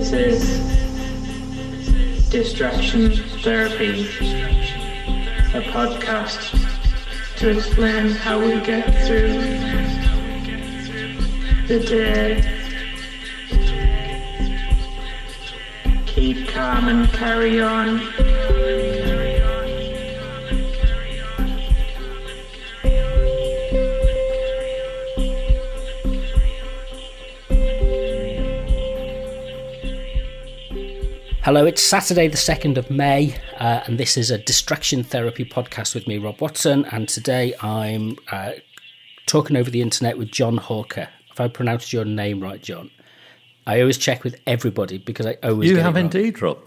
This is Distraction Therapy, a podcast to explain how we get through the day. Keep calm and carry on. Hello, it's Saturday the 2nd of May, and this is a Distraction Therapy podcast with me, Rob Watson, and today I'm talking over the internet with John Halker. If I pronounced your name right, John. I always check with everybody because I always get it wrong. You have indeed, Rob.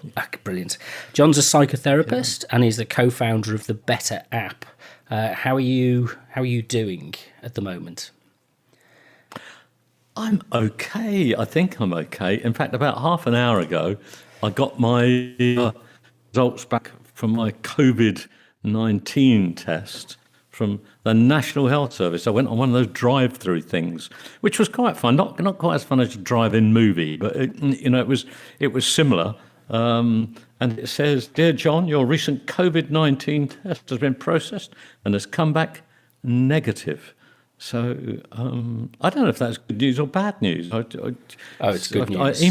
Brilliant. John's a psychotherapist, and he's the co-founder of the Better app. How are you doing at the moment? I'm okay. I think I'm okay. In fact, about half an hour ago, I got my results back from my COVID-19 test from the National Health Service. I went on one of those drive-through things, which was quite fun. Not quite as fun as a drive-in movie, but it was similar. And it says, "Dear John, your recent COVID-19 test has been processed and has come back negative." So I don't know if that's good news or bad news. It's good news.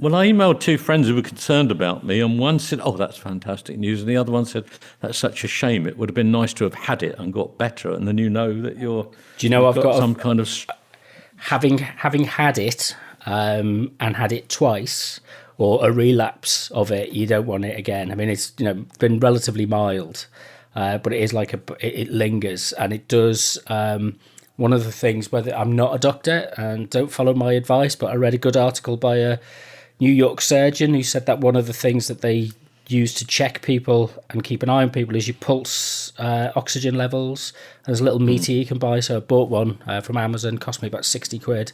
I emailed two friends who were concerned about me, and one said, "Oh, that's fantastic news," and the other one said, "That's such a shame. It would have been nice to have had it and got better." And then you know that you're. Do you know I've got some kind of having had it and had it twice, or a relapse of it. You don't want it again. I mean, it's been relatively mild, but it is like it lingers, and it does. One of the things, whether I'm not a doctor and don't follow my advice, but I read a good article by a New York surgeon who said that one of the things that they use to check people and keep an eye on people is your pulse oxygen levels. There's a little meter you can buy. So I bought one from Amazon, cost me about 60 quid.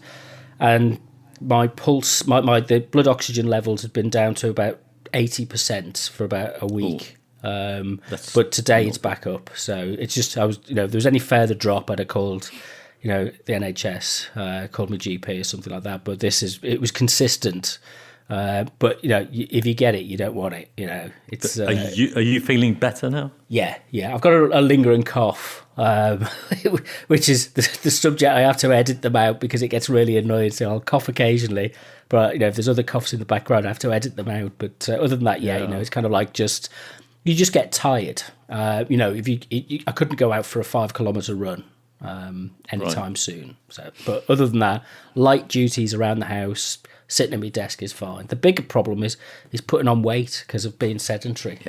And my pulse, the blood oxygen levels had been down to about 80% for about a week. But today it's back up. So it's just, if there was any further drop, I'd have called, the NHS, called my GP or something like that. But it was consistent. But if you get it, you don't want it. It's. Are you feeling better now? Yeah. I've got a lingering cough, which is the subject. I have to edit them out because it gets really annoying. So I'll cough occasionally, but if there's other coughs in the background, I have to edit them out. But other than that, it's kind of like you just get tired. If I couldn't go out for a 5 kilometre run anytime soon. So, but other than that, light duties around the house. Sitting at my desk is fine. The bigger problem is putting on weight because of being sedentary.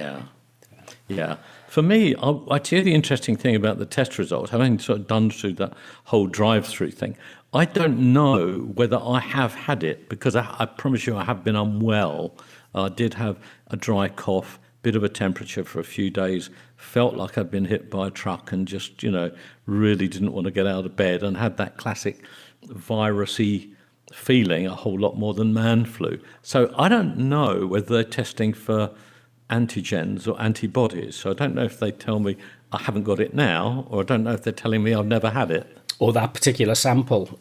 Yeah. For me, I tell you the interesting thing about the test results, having sort of done through that whole drive-through thing, I don't know whether I have had it because I promise you I have been unwell. I did have a dry cough, bit of a temperature for a few days, felt like I'd been hit by a truck and just, really didn't want to get out of bed and had that classic virusy feeling a whole lot more than man flu. So I don't know whether they're testing for antigens or antibodies. So I don't know if they tell me I haven't got it now, or I don't know if they're telling me I've never had it. Or that particular sample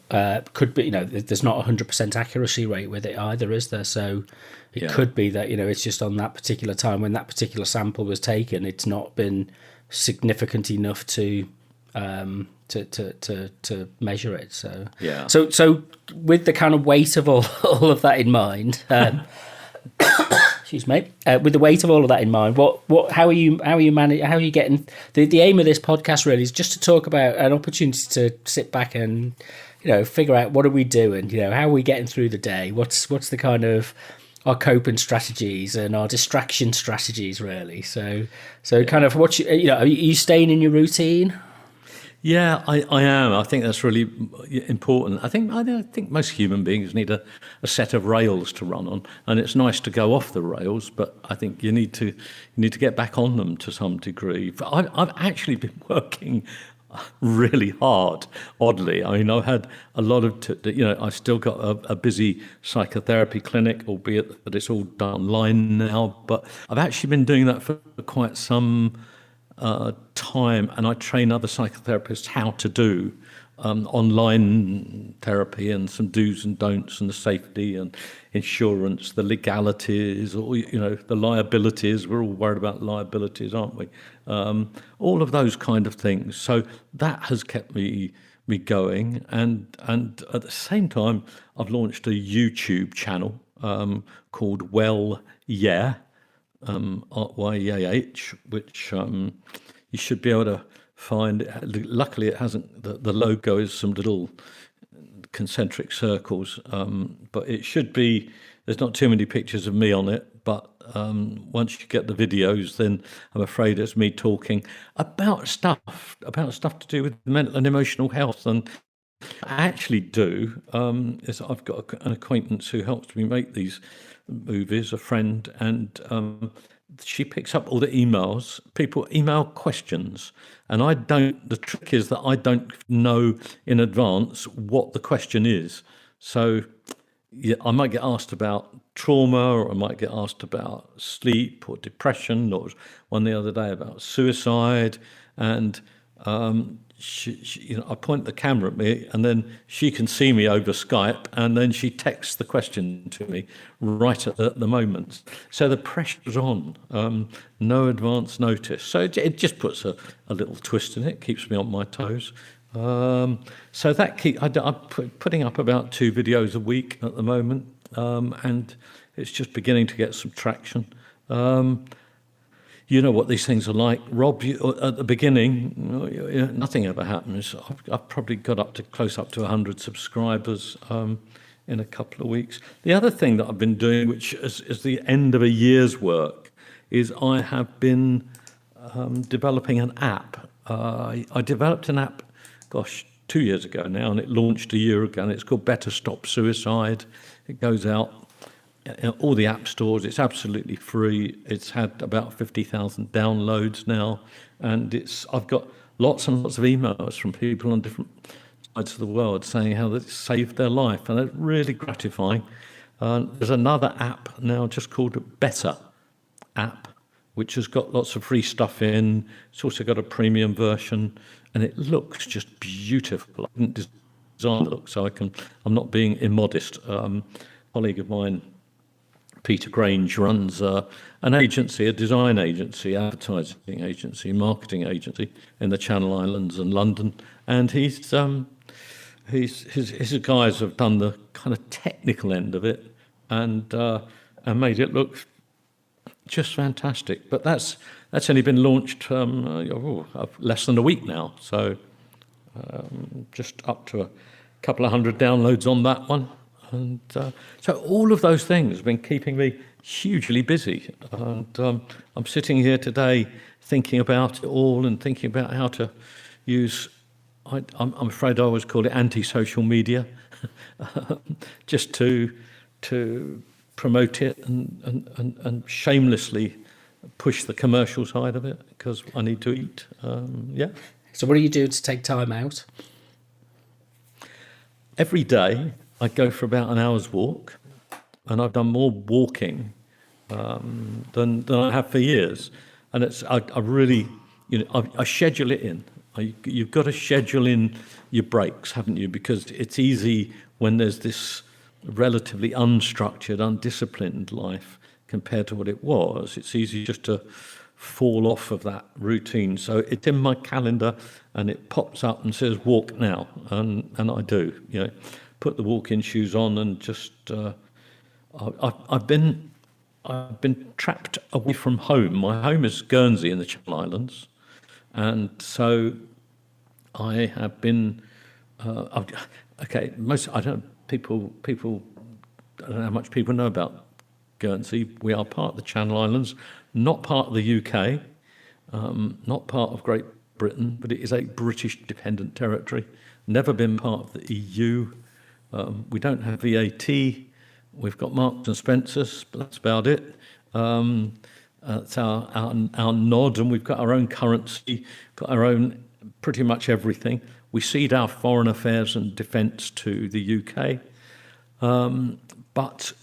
could be, there's not 100% accuracy rate with it either, is there? So it could be that, it's just on that particular time when that particular sample was taken, it's not been significant enough to measure it. So with the kind of weight of all of that in mind, excuse me, with the weight of all of that in mind, how are you getting the aim of this podcast really is just to talk about an opportunity to sit back and figure out what are we doing, how are we getting through the day, what's the kind of our coping strategies and our distraction strategies really. So kind of are you staying in your routine? Yeah, I am. I think that's really important. I think most human beings need a set of rails to run on, and it's nice to go off the rails, but I think you need to get back on them to some degree. I've actually been working really hard, oddly. I mean, I've had a lot of, I've still got a busy psychotherapy clinic, albeit that it's all done online now, but I've actually been doing that for quite some time, and I train other psychotherapists how to do online therapy and some do's and don'ts and the safety and insurance, the legalities, or the liabilities. We're all worried about liabilities, aren't we? All of those kind of things. So that has kept me going, and at the same time, I've launched a YouTube channel called Well Yeah, YAH, which you should be able to find. Luckily, it hasn't. The logo is some little concentric circles, but it should be. There's not too many pictures of me on it, but once you get the videos, then I'm afraid it's me talking about stuff to do with mental and emotional health. And I actually do is I've got an acquaintance who helps me make these movies, a friend, and she picks up all the emails. People email questions, and I don't. The trick is that I don't know in advance what the question is. So yeah, I might get asked about trauma, or I might get asked about sleep or depression, or one the other day about suicide, and she, I point the camera at me, and then she can see me over Skype, and then she texts the question to me right at the moment. So the pressure's on, no advance notice. So it just puts a little twist in it, keeps me on my toes. So that I'm putting up about 2 videos a week at the moment, and it's just beginning to get some traction. You know what these things are like, Rob. At the beginning, nothing ever happens. I've probably got close up to 100 subscribers in a couple of weeks. The other thing that I've been doing, which is the end of a year's work, is I have been developing an app. I developed an app, 2 years ago now, and it launched a year ago, and it's called Better Stop Suicide. It goes out in all the app stores. It's absolutely free. It's had about 50,000 downloads now, and I've got lots and lots of emails from people on different sides of the world saying how it's saved their life, and it's really gratifying. There's another app now just called Better App, which has got lots of free stuff in. It's also got a premium version, and it looks just beautiful. I didn't design the look, so I'm not being immodest. A colleague of mine, Peter Grange, runs an agency, a design agency, advertising agency, marketing agency in the Channel Islands and London, and his guys have done the kind of technical end of it and made it look just fantastic. But that's only been launched less than a week now, so just up to a couple of hundred downloads on that one. And so all of those things have been keeping me hugely busy. And I'm sitting here today thinking about it all and thinking about how to use, I'm afraid I always call it anti-social media, just to promote it and shamelessly push the commercial side of it, because I need to eat. Yeah. So what do you do to take time out? Every day I go for about an hour's walk, and I've done more walking than I have for years. And I really, I schedule it in. You've got to schedule in your breaks, haven't you? Because it's easy when there's this relatively unstructured, undisciplined life compared to what it was. It's easy just to fall off of that routine. So it's in my calendar, and it pops up and says walk now, and I do. Put the walking shoes on, and just I've been trapped away from home. My home is Guernsey in the Channel Islands, and so I have been. I don't know how much people know about Guernsey. We are part of the Channel Islands, not part of the UK, not part of Great Britain, but it is a British dependent territory. Never been part of the EU. We don't have VAT. We've got Marks and Spencers, but that's about it. It's our nod, and we've got our own currency, got our own pretty much everything. We cede our foreign affairs and defence to the UK, but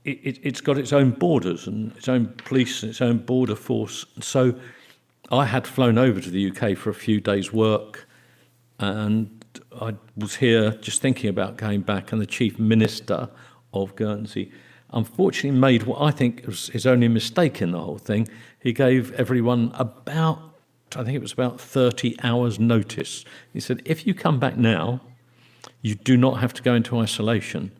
it's got its own borders and its own police and its own border force. So I had flown over to the UK for a few days' work, and I was here just thinking about going back, and the Chief Minister of Guernsey unfortunately made what I think was his only mistake in the whole thing. He gave everyone about 30 hours notice. He said, if you come back now, you do not have to go into isolation.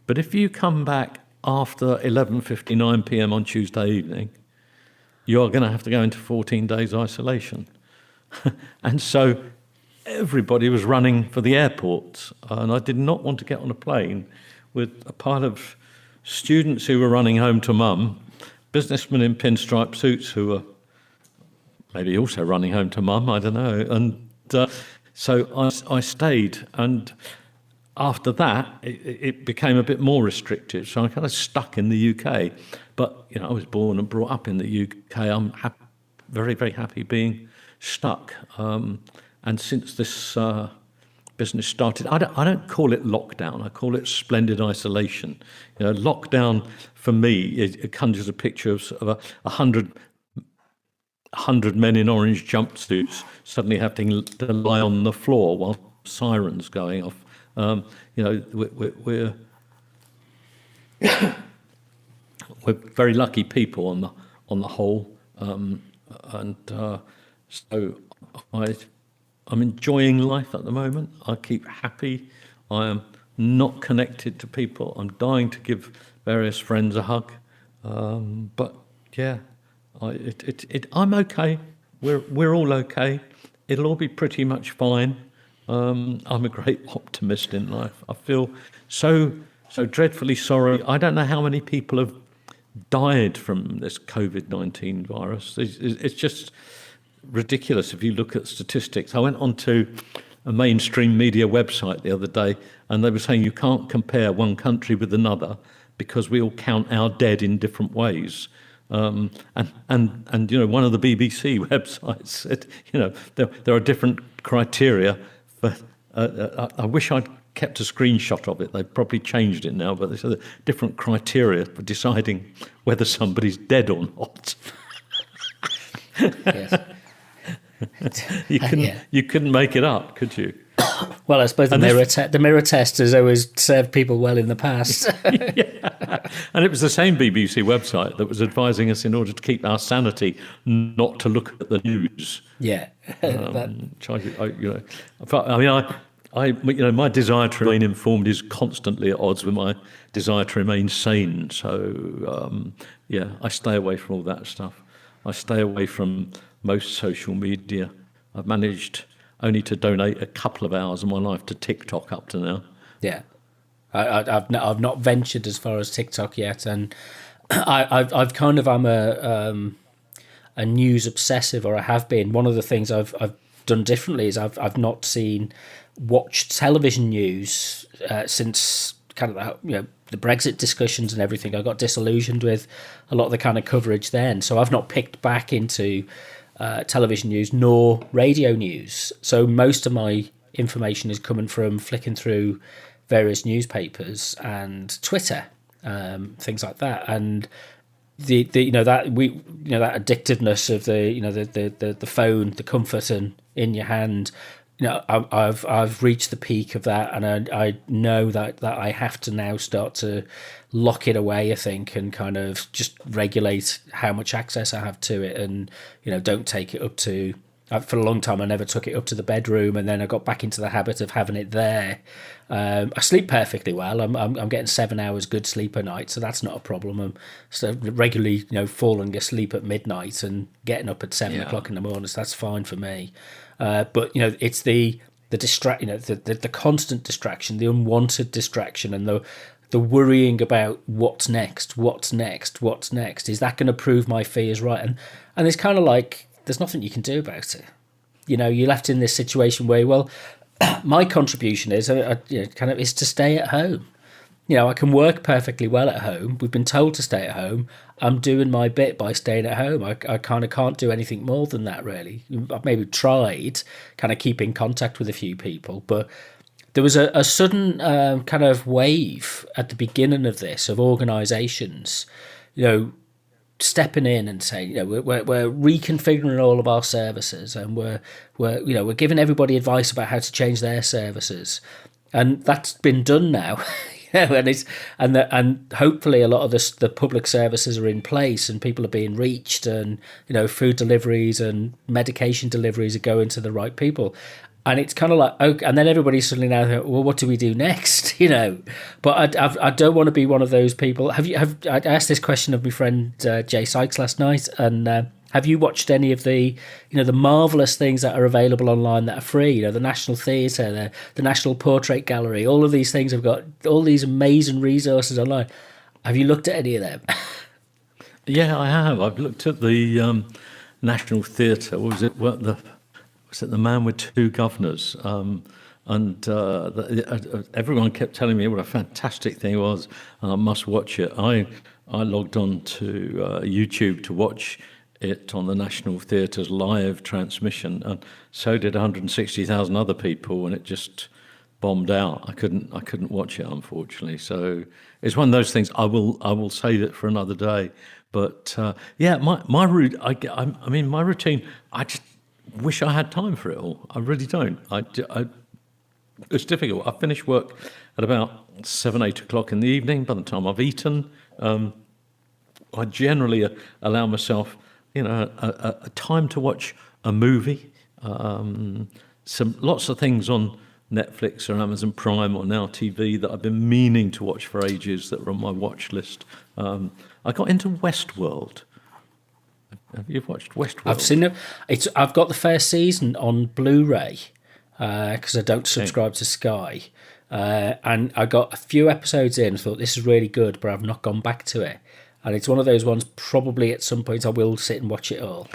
But if you come back after 11:59 p.m. on Tuesday evening, you are going to have to go into 14 days isolation. And so everybody was running for the airport, and I did not want to get on a plane with a pile of students who were running home to mum, businessmen in pinstripe suits who were maybe also running home to mum, I don't know. And so I stayed, and after that, it became a bit more restrictive. So I kind of stuck in the UK. But, I was born and brought up in the UK. I'm very, very happy being stuck. And since this business started, I don't call it lockdown. I call it splendid isolation. Lockdown, for me, it conjures a picture of sort of 100 men in orange jumpsuits suddenly having to lie on the floor while sirens going off. We're very lucky people on the whole, so I'm enjoying life at the moment. I keep happy. I am not connected to people. I'm dying to give various friends a hug, but yeah, I'm okay. We're all okay. It'll all be pretty much fine. I'm a great optimist in life. I feel so dreadfully sorry. I don't know how many people have died from this COVID-19 virus. It's just ridiculous if you look at statistics. I went onto a mainstream media website the other day, and they were saying you can't compare one country with another because we all count our dead in different ways. And one of the BBC websites said, there are different criteria for. I wish I'd kept a screenshot of it. They've probably changed it now, but they said different criteria for deciding whether somebody's dead or not. Yes. You couldn't make it up, could you? Well, I suppose the mirror test has always served people well in the past. Yeah. And it was the same BBC website that was advising us, in order to keep our sanity, not to look at the news. Yeah. My desire to remain informed is constantly at odds with my desire to remain sane. So, I stay away from all that stuff. I stay away from most social media. I've managed only to donate a couple of hours of my life to TikTok up to now. Yeah, I've not ventured as far as TikTok yet, and I've kind of am a news obsessive, or I have been. One of the things I've done differently is I've not watched television news since kind of the Brexit discussions and everything. I got disillusioned with a lot of the kind of coverage then, so I've not picked back into television news nor radio news. So most of my information is coming from flicking through various newspapers and Twitter, things like that. And the that addictiveness of the phone, the comfort in your hand. I've reached the peak of that, and I know that I have to now start to lock it away, I think, and kind of just regulate how much access I have to it, and don't take it up to. For a long time, I never took it up to the bedroom, and then I got back into the habit of having it there. I sleep perfectly well. I'm getting 7 hours good sleep a night, so that's not a problem. I'm so regularly falling asleep at midnight and getting up at 7 o'clock in the morning, so that's fine for me. But it's the the constant distraction, the unwanted distraction, and the worrying about what's next. Is that going to prove my fears right? And it's kind of like there's nothing you can do about it. You're left in this situation where, well, my contribution is is to stay at home. I can work perfectly well at home. We've been told to stay at home. I'm doing my bit by staying at home. I kind of can't do anything more than that, really. I've maybe tried kind of keep in contact with a few people, but there was a sudden kind of wave at the beginning of this of organisations, stepping in and saying, we're reconfiguring all of our services, and we're giving everybody advice about how to change their services, and that's been done now. And hopefully a lot of the public services are in place and people are being reached, and food deliveries and medication deliveries are going to the right people. And it's kind of like, okay, and then everybody's suddenly now thinking, well, what do we do next? But I don't want to be one of those people. I asked this question of my friend Jay Sykes last night, and have you watched any of the marvelous things that are available online that are free? The National Theatre, the National Portrait Gallery, all of these things have got all these amazing resources online. Have you looked at any of them? Yeah, I have. I've looked at the National Theatre. Was it the Man with Two Governors? Everyone kept telling me what a fantastic thing it was, and I must watch it. I logged on to YouTube to watch it on the National Theatre's live transmission, and so did 160,000 other people, and it just bombed out. I couldn't watch it, unfortunately. So it's one of those things. I will save it for another day. But my route. My routine. I just wish I had time for it all. I really don't. It's difficult. I finish work at about 7, 8 o'clock in the evening. By the time I've eaten, I generally allow myself, a time to watch a movie. Lots of things on Netflix or Amazon Prime or Now TV that I've been meaning to watch for ages that are on my watch list. I got into Westworld. Have you watched Westworld? I've seen it. I've got the first season on Blu-ray because I don't subscribe to Sky. And I got a few episodes in and thought, this is really good, but I've not gone back to it. And it's one of those ones, probably at some point I will sit and watch it all.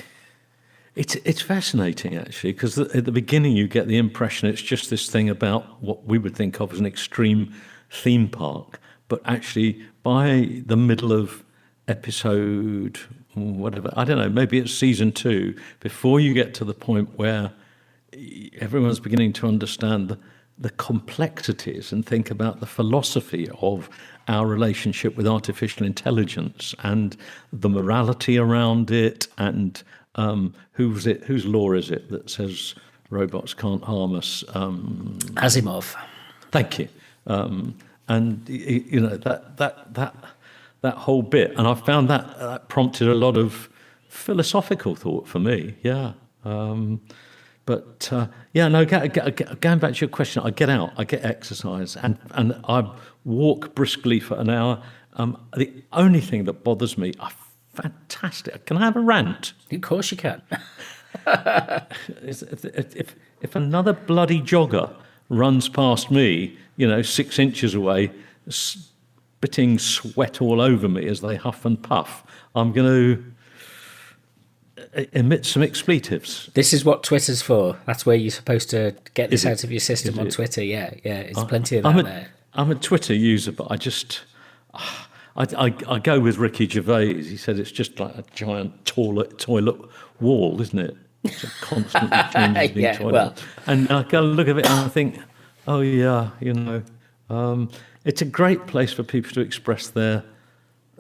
It's fascinating, actually, because at the beginning you get the impression it's just this thing about what we would think of as an extreme theme park. But actually, by the middle of episode, whatever, I don't know, maybe it's season 2, before you get to the point where everyone's beginning to understand the complexities and think about the philosophy of our relationship with artificial intelligence and the morality around it, and whose law is it that says robots can't harm us? Asimov. Thank you. And that whole bit, and I found that prompted a lot of philosophical thought for me. Yeah. Going back to your question, I get out, I get exercise, and I walk briskly for an hour. The only thing that bothers me are fantastic. Can I have a rant? Of course you can. If another bloody jogger runs past me, 6 inches away, spitting sweat all over me as they huff and puff, I'm going to emit some expletives. This is what Twitter's for. That's where you're supposed to get this out of your system on Twitter. Yeah. It's plenty of that there. I'm a Twitter user, but I go with Ricky Gervais. He said it's just like a giant toilet wall, isn't it? It's a constantly changing toilet. Well. And I go look at it and I think, oh yeah, it's a great place for people to express their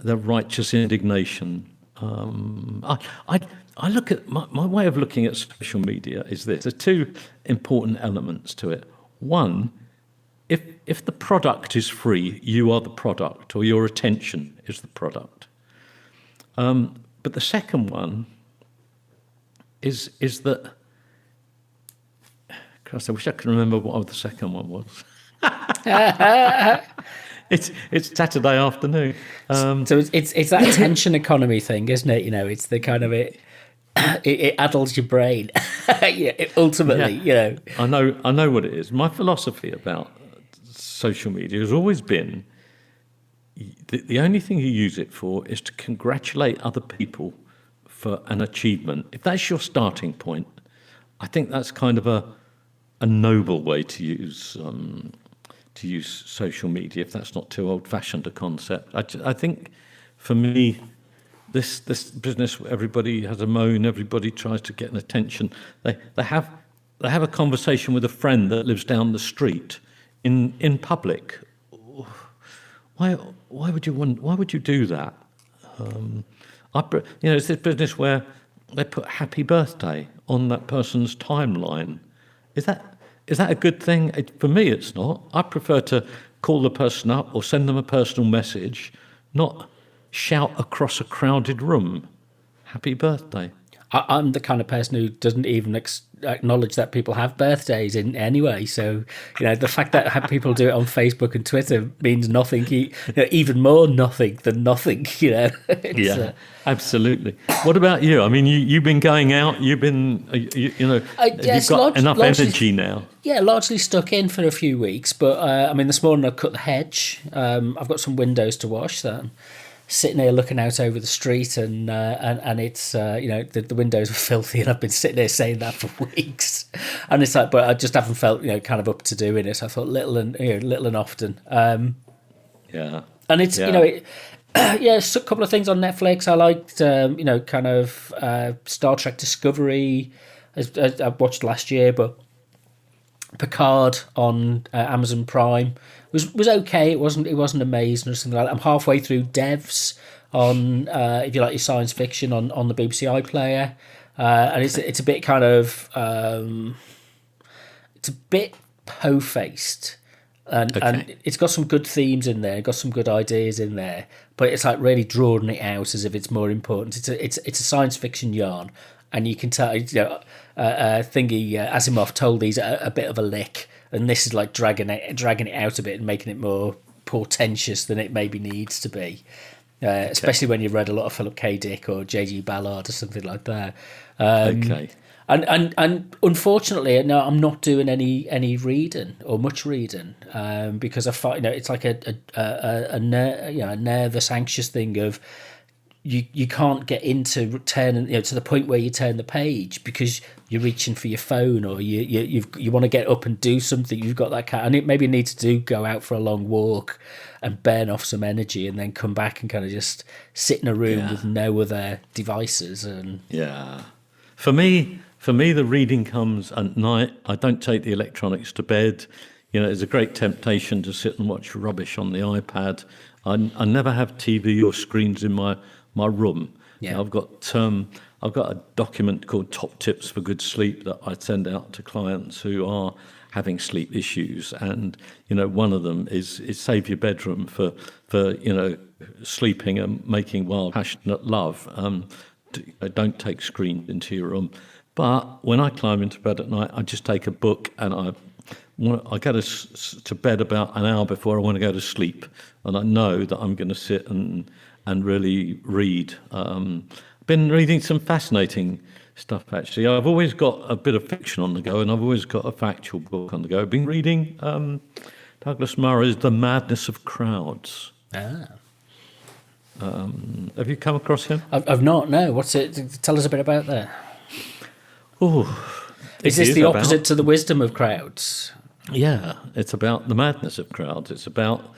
righteous indignation. I look at my way of looking at social media is this. There are 2 important elements to it. One, if the product is free, you are the product, or your attention is the product. But the second one is that, Christ, I wish I could remember what the second one was. It's Saturday afternoon. So it's that attention economy thing, isn't it? It's the kind of it addles your brain. Ultimately. I know what it is. My philosophy about social media has always been the only thing you use it for is to congratulate other people for an achievement. If that's your starting point, I think that's kind of a noble way to use social media, if that's not too old-fashioned a concept. I think, for me, this business where everybody has a moan, everybody tries to get an attention. They have a conversation with a friend that lives down the street in public. Why would you do that? It's this business where they put happy birthday on that person's timeline. Is that a good thing? For me, it's not. I prefer to call the person up or send them a personal message, not shout across a crowded room, happy birthday. I'm the kind of person who doesn't even acknowledge that people have birthdays in anyway. So, the fact that people do it on Facebook and Twitter means nothing, even more nothing than nothing, Yeah, absolutely. What about you? I mean, you've been going out, you've been, you've got enough energy now. Yeah, largely stuck in for a few weeks. But, this morning I cut the hedge. I've got some windows to wash, so I'm sitting here looking out over the street, and it's the windows are filthy, and I've been sitting there saying that for weeks, and it's like, but I just haven't felt kind of up to doing it. I thought little and often. Yeah, and it's it's a couple of things on Netflix. I liked Star Trek Discovery. I watched last year, but Picard on Amazon Prime was okay. It wasn't amazing or something like that. I'm halfway through Devs on if you like your science fiction on the BBC iPlayer, and it's a bit kind of it's a bit po-faced, and it's got some good themes in there, got some good ideas in there, but it's like really drawing it out as if it's more important. It's a science fiction yarn, and you can tell Asimov told these a bit of a lick. And this is like dragging it out a bit and making it more portentous than it maybe needs to be, especially when you've read a lot of Philip K. Dick or J.G. Ballard or something like that. And unfortunately, no, I'm not doing any reading or much reading because I find it's like a nervous, anxious thing of. You can't get into turning to the point where you turn the page because you're reaching for your phone or you want to get up and do something. You've got that and it maybe needs to go out for a long walk and burn off some energy and then come back and kind of just sit in a room with no other devices. And for me the reading comes at night. I don't take the electronics to bed. It's a great temptation to sit and watch rubbish on the iPad. I never have TV or screens in my room. I've got a document called Top Tips for Good Sleep that I send out to clients who are having sleep issues, and one of them is save your bedroom for sleeping and making wild passionate love. Don't take screens into your room. But when I climb into bed at night, I just take a book and I go to bed about an hour before I want to go to sleep, and I know that I'm going to sit and really read. Been reading some fascinating stuff, actually. I've always got a bit of fiction on the go, and I've always got a factual book on the go. I've been reading Douglas Murray's The Madness of Crowds. Have you come across him? I've not, no. What's it? Tell us a bit about that. Is this the opposite to the wisdom of crowds? Yeah, it's about the madness of crowds. It's about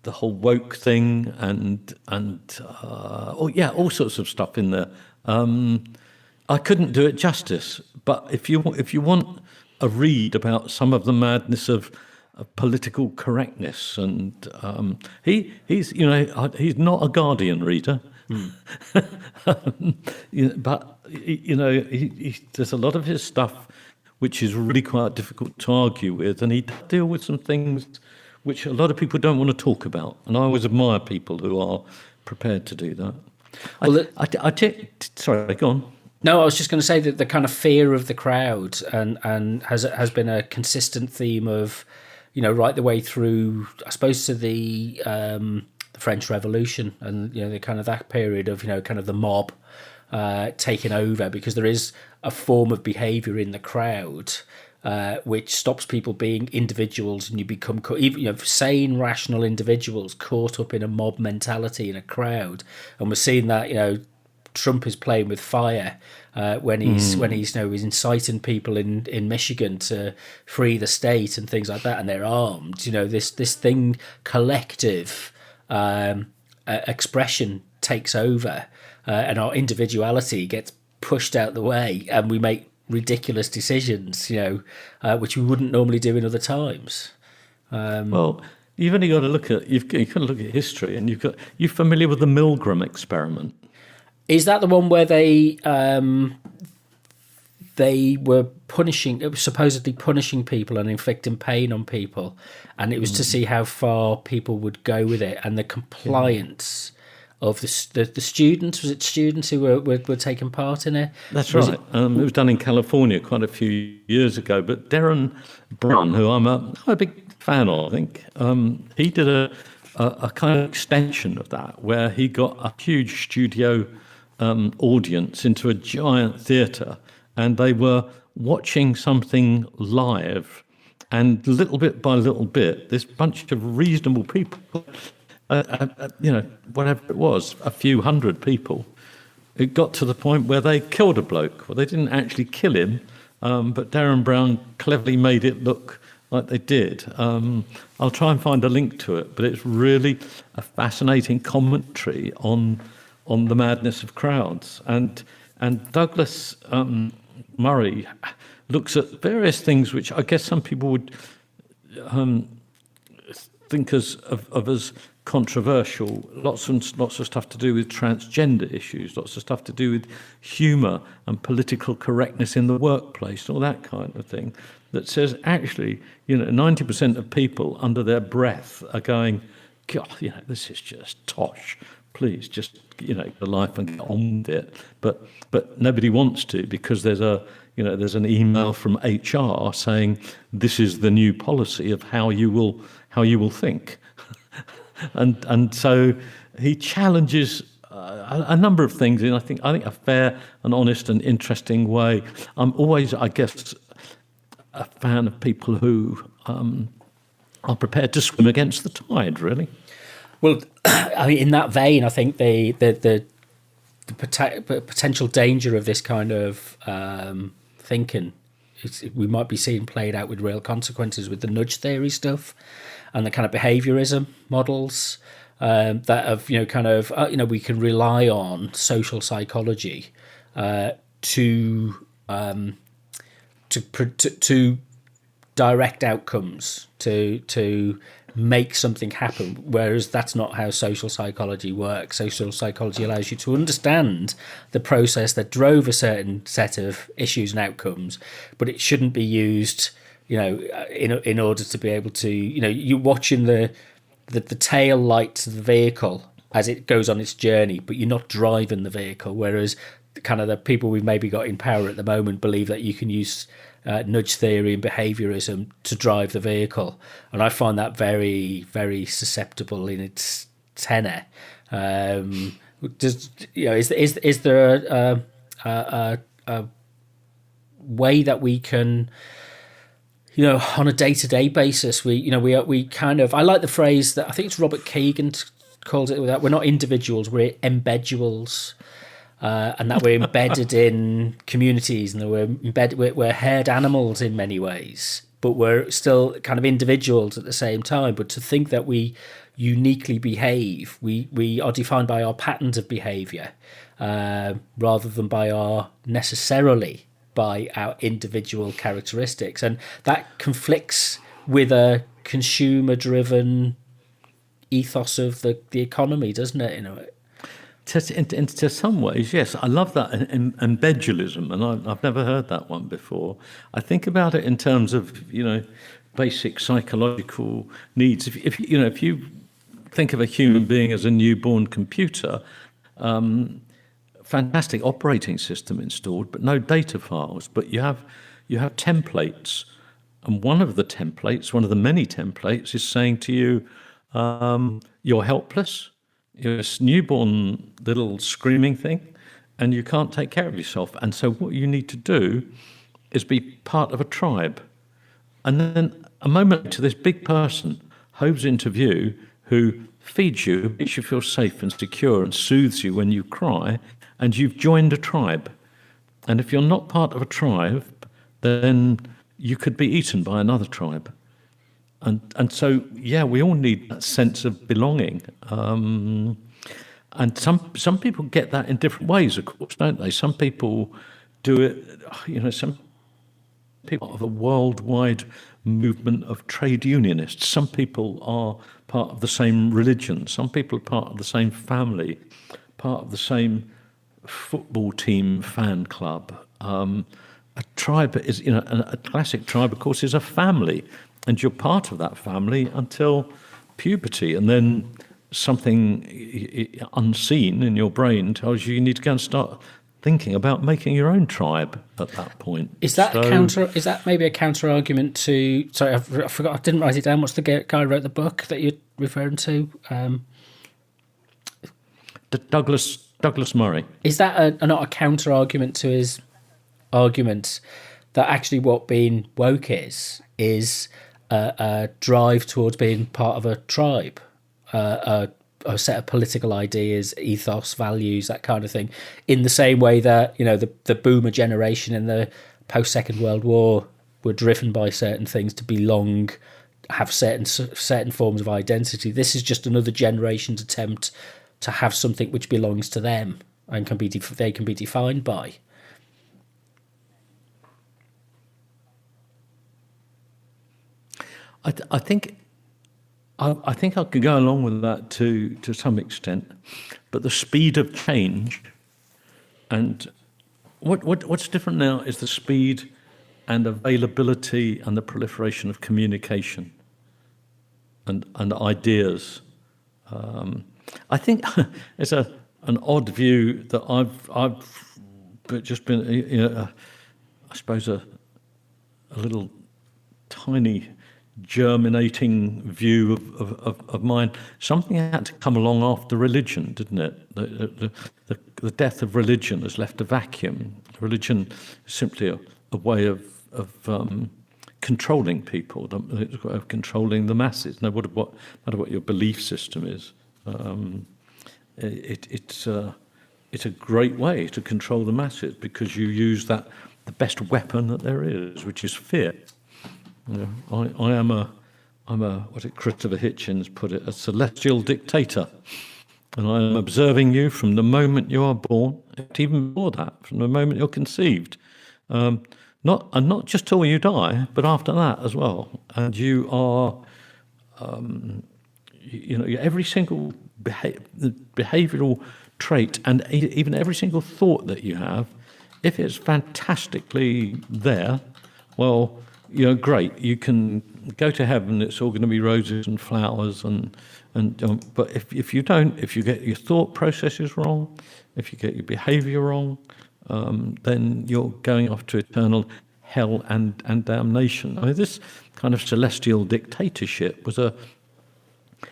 the whole woke thing and all sorts of stuff in there. I couldn't do it justice, but if you want a read about some of the madness of political correctness, and he's not a Guardian reader, but there's a lot of his stuff which is really quite difficult to argue with, and he deals with some things which a lot of people don't want to talk about. And I always admire people who are prepared to do that. Well, sorry, go on. No, I was just going to say that the kind of fear of the crowd and has been a consistent theme of, right the way through, I suppose, to the French Revolution and, the kind of that period of, kind of the mob taking over, because there is a form of behaviour in the crowd which stops people being individuals, and you become sane, rational individuals caught up in a mob mentality in a crowd. And we're seeing that Trump is playing with fire when he's inciting people in Michigan to free the state and things like that, and they're armed. This thing, collective expression takes over, and our individuality gets pushed out the way, and we make ridiculous decisions, which we wouldn't normally do in other times. Well, you've only got to look at you've got to look at history, and you're familiar with the Milgram experiment. Is that the one where they were supposedly punishing people and inflicting pain on people, and it was to see how far people would go with it, and the compliance of the students? Was it students who were taking part in it? That's right. It was done in California quite a few years ago. But Darren Brown, who I'm a big fan of, I think, he did a kind of extension of that, where he got a huge studio audience into a giant theatre, and they were watching something live, and little bit by little bit, this bunch of reasonable people, whatever it was, a few hundred people, it got to the point where they killed a bloke. Well, they didn't actually kill him, but Darren Brown cleverly made it look like they did. I'll try and find a link to it, but it's really a fascinating commentary on the madness of crowds. And Douglas Murray looks at various things which I guess some people would think of as controversial. Lots of stuff to do with transgender issues, lots of stuff to do with humour and political correctness in the workplace, all that kind of thing, that says actually, 90% of people under their breath are going, God, this is just tosh. Please just, the life and get on with it. But nobody wants to, because there's an email from HR saying this is the new policy of how you will think. And so he challenges a number of things in I think a fair and honest and interesting way. I'm always, I guess, a fan of people who are prepared to swim against the tide, really. Well, I mean, in that vein, I think the potential danger of this kind of thinking, we might be seeing played out with real consequences with the nudge theory stuff and the kind of behaviorism models that have, we can rely on social psychology to direct outcomes, to make something happen, whereas that's not how social psychology works. Social psychology allows you to understand the process that drove a certain set of issues and outcomes, but it shouldn't be used, in order to be able to, you're watching the tail lights of the vehicle as it goes on its journey, but you're not driving the vehicle. Whereas kind of the people we've maybe got in power at the moment believe that you can use nudge theory and behaviorism to drive the vehicle, and I find that very, very susceptible in its tenor. Is there a way that we can, on a day-to-day basis, we kind of, I like the phrase that I think it's Robert Kagan calls it, that we're not individuals, we're embedduals. And that we're embedded in communities, and that we're herd animals in many ways, but we're still kind of individuals at the same time. But to think that we uniquely behave, we are defined by our patterns of behaviour, rather than necessarily by our individual characteristics, and that conflicts with a consumer-driven ethos of the economy, doesn't it? To some ways, yes. I love that embedualism, and I've never heard that one before. I think about it in terms of, basic psychological needs. If you think of a human being as a newborn computer, fantastic operating system installed, but no data files. But you have templates, and one of the many templates is saying to you, you're helpless. You're this newborn little screaming thing, and you can't take care of yourself. And so what you need to do is be part of a tribe. And then a moment later, this big person hoves into view who feeds you, makes you feel safe and secure, and soothes you when you cry, and you've joined a tribe. And if you're not part of a tribe, then you could be eaten by another tribe. And so, yeah, we all need that sense of belonging. And some people get that in different ways, of course, don't they? Some people do it, some people of a worldwide movement of trade unionists. Some people are part of the same religion. Some people are part of the same family, part of the same football team fan club. A tribe is, a classic tribe, of course, is a family, and you're part of that family until puberty, and then something unseen in your brain tells you need to go and start thinking about making your own tribe at that point. Is that Is that maybe a counter argument to? Sorry, I forgot. I didn't write it down. What's the guy who wrote the book that you're referring to? Douglas Murray. Is that not a counter argument to his argument that actually what being woke is a drive towards being part of a tribe, a set of political ideas, ethos, values, that kind of thing, in the same way that the boomer generation in the post-Second World War were driven by certain things to belong, have certain forms of identity. This is just another generation's attempt to have something which belongs to them and they can be defined by. I think I could go along with that to some extent, but the speed of change and what's different now is the speed and availability and the proliferation of communication and ideas. I think it's an odd view that I've just been, I suppose a little tiny germinating view of mine. Something had to come along after religion, didn't it? The death of religion has left a vacuum. Religion is simply a way of controlling people, of controlling the masses. No matter what your belief system is, it's a great way to control the masses because you use the best weapon that there is, which is fear. I'm a what did Christopher Hitchens put it, a celestial dictator, and I am observing you from the moment you are born, even before that, from the moment you're conceived, not just till you die, but after that as well. And you are, every single behavioural trait and even every single thought that you have, if it's fantastically there, well, great. You can go to heaven. It's all going to be roses and flowers, but if you don't, if you get your thought processes wrong, if you get your behaviour wrong, then you're going off to eternal hell and damnation. I mean, this kind of celestial dictatorship was a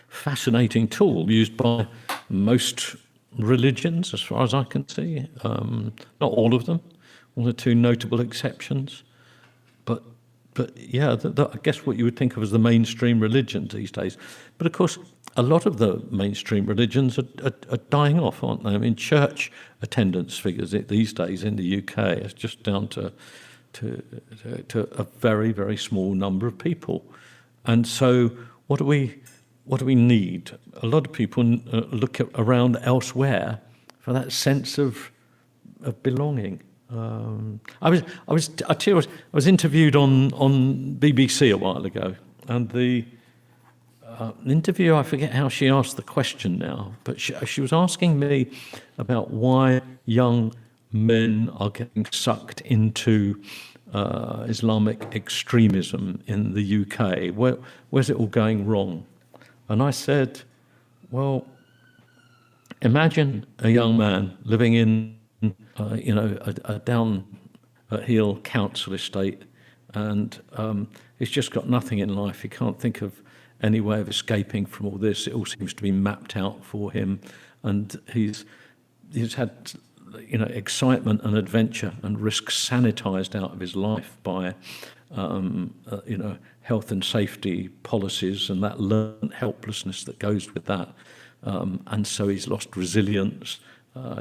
fascinating tool used by most religions, as far as I can see. Not all of them, one or two notable exceptions, But yeah, I guess what you would think of as the mainstream religions these days. But of course, a lot of the mainstream religions are dying off, aren't they? I mean, church attendance figures these days in the UK is just down to a very, very small number of people. And so what do we need? A lot of people look around elsewhere for that sense of belonging. I was interviewed on BBC a while ago, and the interviewer, I forget how she asked the question now, but she was asking me about why young men are getting sucked into Islamic extremism in the UK. Where's it all going wrong? And I said, well, imagine a young man living in a down-hill council estate, and he's just got nothing in life. He can't think of any way of escaping from all this. It all seems to be mapped out for him, and he's had excitement and adventure and risk sanitized out of his life by health and safety policies and that learned helplessness that goes with that, and so he's lost resilience.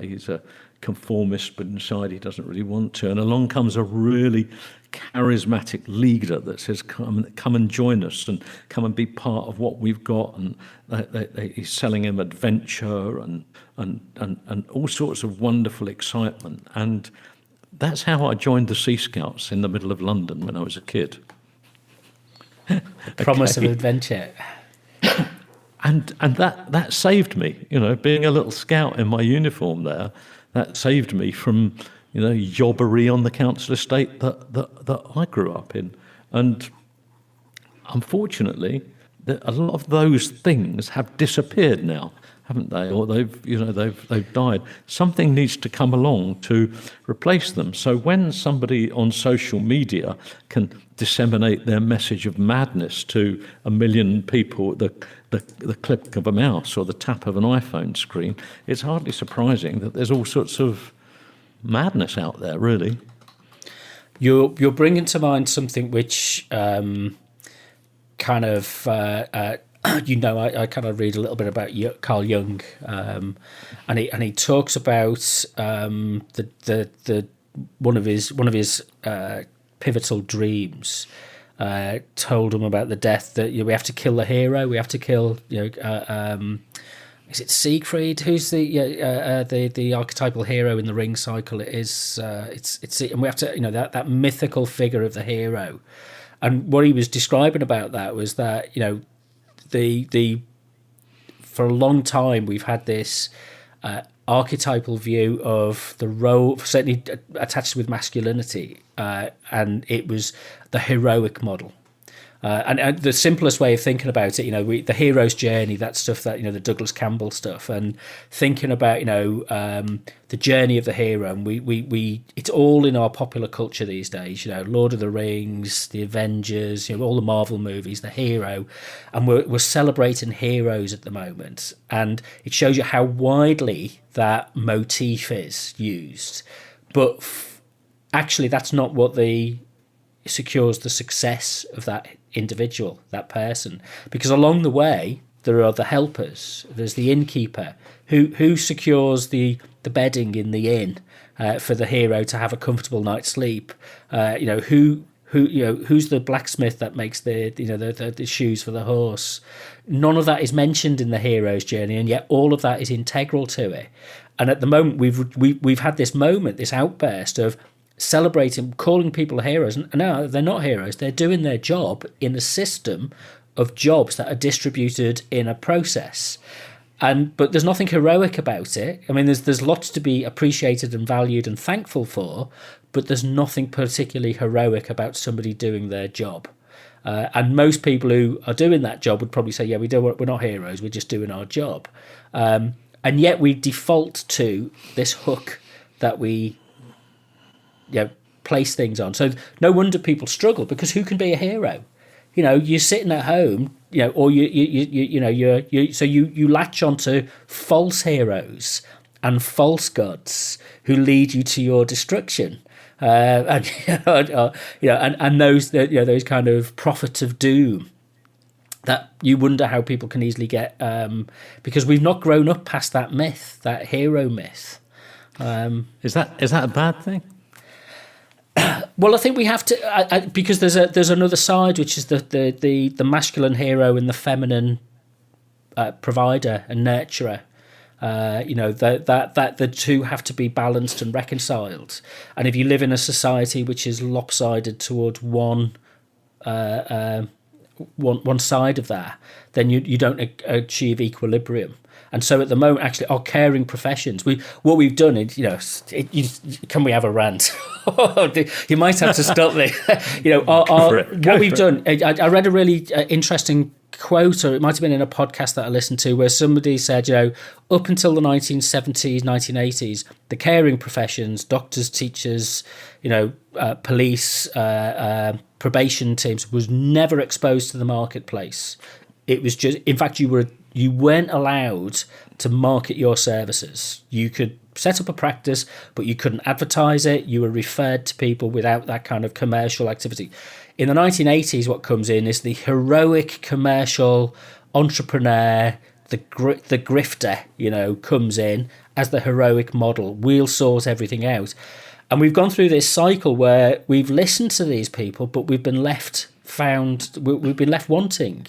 He's a conformist, but inside he doesn't really want to. And along comes a really charismatic leader that says, come and join us and come and be part of what we've got. And he's selling him adventure and all sorts of wonderful excitement. And That's how I joined the Sea Scouts in the middle of London when I was a kid. Promise of adventure. And that saved me, being a little scout in my uniform there, that saved me from, jobbery on the council estate that I grew up in. And unfortunately, a lot of those things have disappeared now, haven't they? Or they've died. Something needs to come along to replace them. So when somebody on social media can disseminate their message of madness to 1 million people, the click of a mouse or the tap of an iPhone screen, it's hardly surprising that there's all sorts of madness out there, really. You're bringing to mind something which kind of I kind of read a little bit about Carl Jung, and he talks about the one of his pivotal dreams. Told him about the death that we have to kill the hero. We have to kill is it Siegfried? Who's the archetypal hero in the Ring cycle? It is it's and we have to that mythical figure of the hero. And what he was describing about that was that the for a long time we've had this archetypal view of the role, certainly attached with masculinity, and it was the heroic model. And the simplest way of thinking about it, the hero's journey, that stuff that, the Douglas Campbell stuff, and thinking about, the journey of the hero. And we it's all in our popular culture these days, Lord of the Rings, the Avengers, all the Marvel movies, the hero. And we're celebrating heroes at the moment. And it shows you how widely that motif is used. But actually, that's not what secures the success of that individual, that person, because along the way there are the helpers. There's the innkeeper who secures the bedding in the inn for the hero to have a comfortable night's sleep. Who's the blacksmith that makes the shoes for the horse. None of that is mentioned in the hero's journey, and yet all of that is integral to it. And at the moment we've had this moment, this outburst of celebrating, calling people heroes. And no, they're not heroes. They're doing their job in a system of jobs that are distributed in a process. But there's nothing heroic about it. I mean, there's lots to be appreciated and valued and thankful for, but there's nothing particularly heroic about somebody doing their job. And most people who are doing that job would probably say, yeah, we're not heroes. We're just doing our job. And yet we default to this hook that we place things on. So no wonder people struggle, because who can be a hero? You're sitting at home, or you latch onto false heroes and false gods who lead you to your destruction. And those kind of prophets of doom that you wonder how people can easily get, because we've not grown up past that myth, that hero myth. Is that a bad thing? Well, I think we have to, because there's another side, which is the masculine hero and the feminine provider and nurturer. That the two have to be balanced and reconciled. And if you live in a society which is lopsided towards one side of that, then you don't achieve equilibrium. And so at the moment, actually, our caring professions, what we've done is, can we have a rant? You might have to stop me. What we've done, I read a really interesting quote, or it might have been in a podcast that I listened to, where somebody said, up until the 1970s, 1980s, the caring professions, doctors, teachers, police, probation teams, was never exposed to the marketplace. It was just, in fact, you weren't allowed to market your services. You could set up a practice, but you couldn't advertise it. You were referred to people without that kind of commercial activity. In the 1980s, what comes in is the heroic commercial entrepreneur, the grifter, comes in as the heroic model. We'll sort everything out. And we've gone through this cycle where we've listened to these people, but we've been left wanting.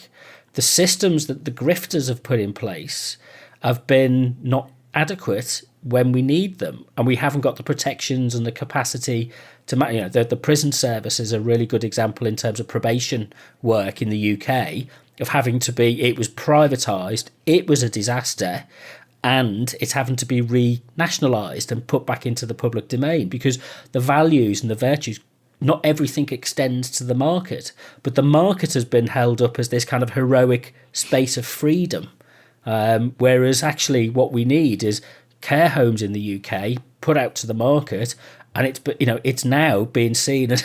The systems that the grifters have put in place have been not adequate when we need them, and we haven't got the protections and the capacity to, the prison service is a really good example in terms of probation work in the UK of having to be, it was privatised, it was a disaster, and it's having to be renationalised and put back into the public domain because the values and the virtues, not everything extends to the market, but the market has been held up as this kind of heroic space of freedom. Whereas actually what we need is care homes in the UK put out to the market, and it's now being seen as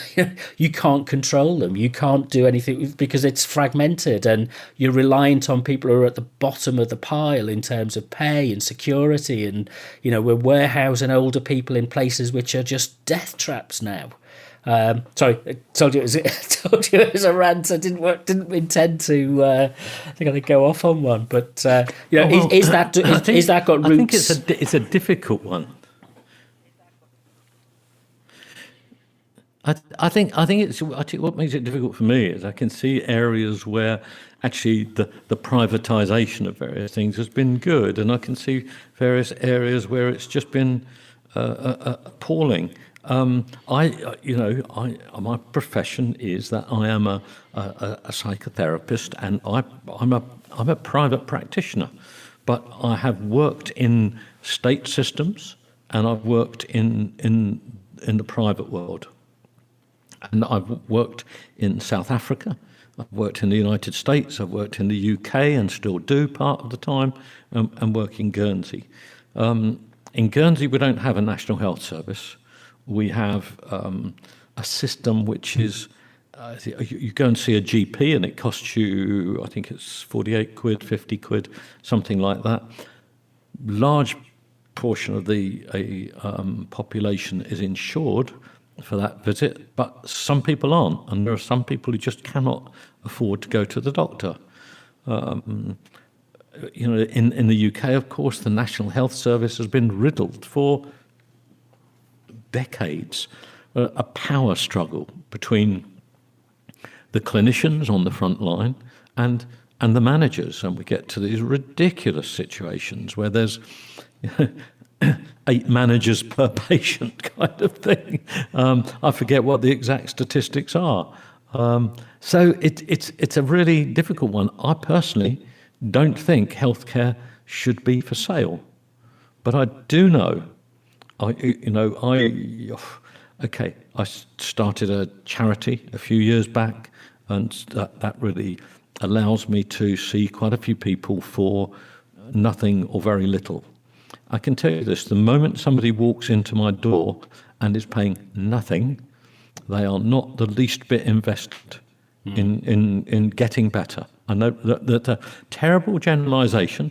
you can't control them, you can't do anything because it's fragmented, and you're reliant on people who are at the bottom of the pile in terms of pay and security, and we're warehousing older people in places which are just death traps now. Sorry, I told you it was a rant. I didn't intend to. I think I go off on one, but is that got roots? I think it's a difficult one. I think it's actually what makes it difficult for me is I can see areas where actually the privatisation of various things has been good, and I can see various areas where it's just been appalling. My profession is that I am a psychotherapist, and I'm a private practitioner, but I have worked in state systems and I've worked in the private world, and I've worked in South Africa, I've worked in the United States, I've worked in the UK and still do part of the time, and work in Guernsey. In Guernsey, we don't have a National Health Service. We have a system which is, you go and see a GP and it costs you, I think it's 48 quid, 50 quid, something like that. Large portion of the population is insured for that visit, but some people aren't, and there are some people who just cannot afford to go to the doctor. In the UK, of course, the National Health Service has been riddled for decades, a power struggle between the clinicians on the front line and the managers, and we get to these ridiculous situations where there's 8 managers per patient kind of thing. I forget what the exact statistics are. So it's a really difficult one. I personally don't think healthcare should be for sale, but I do know. I started a charity a few years back, and that really allows me to see quite a few people for nothing or very little. I can tell you this, the moment somebody walks into my door and is paying nothing, they are not the least bit invested in getting better. I know that a terrible generalisation,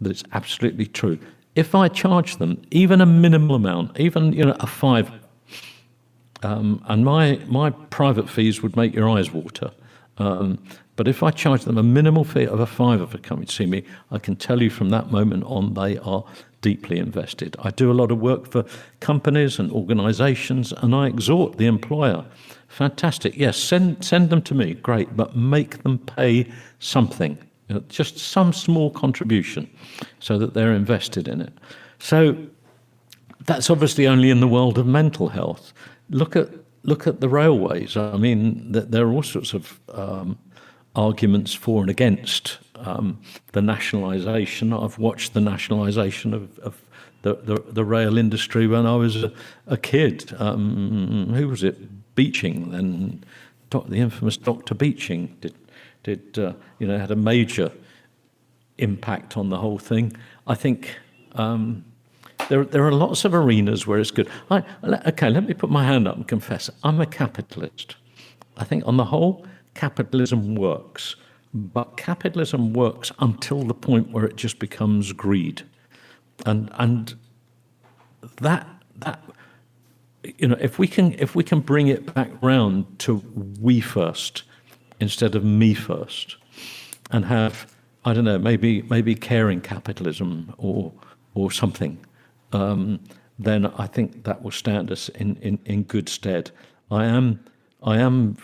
but it's absolutely true. If I charge them even a minimal amount, even a £5, and my private fees would make your eyes water, but if I charge them a minimal fee of a £5 for coming to see me, I can tell you from that moment on they are deeply invested. I do a lot of work for companies and organisations, and I exhort the employer, fantastic, yes, send them to me, great, but make them pay something. Just some small contribution so that they're invested in it. So that's obviously only in the world of mental health. Look at the railways. I mean, there are all sorts of arguments for and against the nationalisation. I've watched the nationalisation of the rail industry when I was a kid. Who was it? Beeching, then the infamous Dr. Beeching had a major impact on the whole thing. I think there are lots of arenas where it's good. Let me put my hand up and confess. I'm a capitalist. I think on the whole, capitalism works, but capitalism works until the point where it just becomes greed, and that if we can bring it back round to we first instead of me first, and have, I don't know, maybe caring capitalism or something, then I think that will stand us in good stead. I am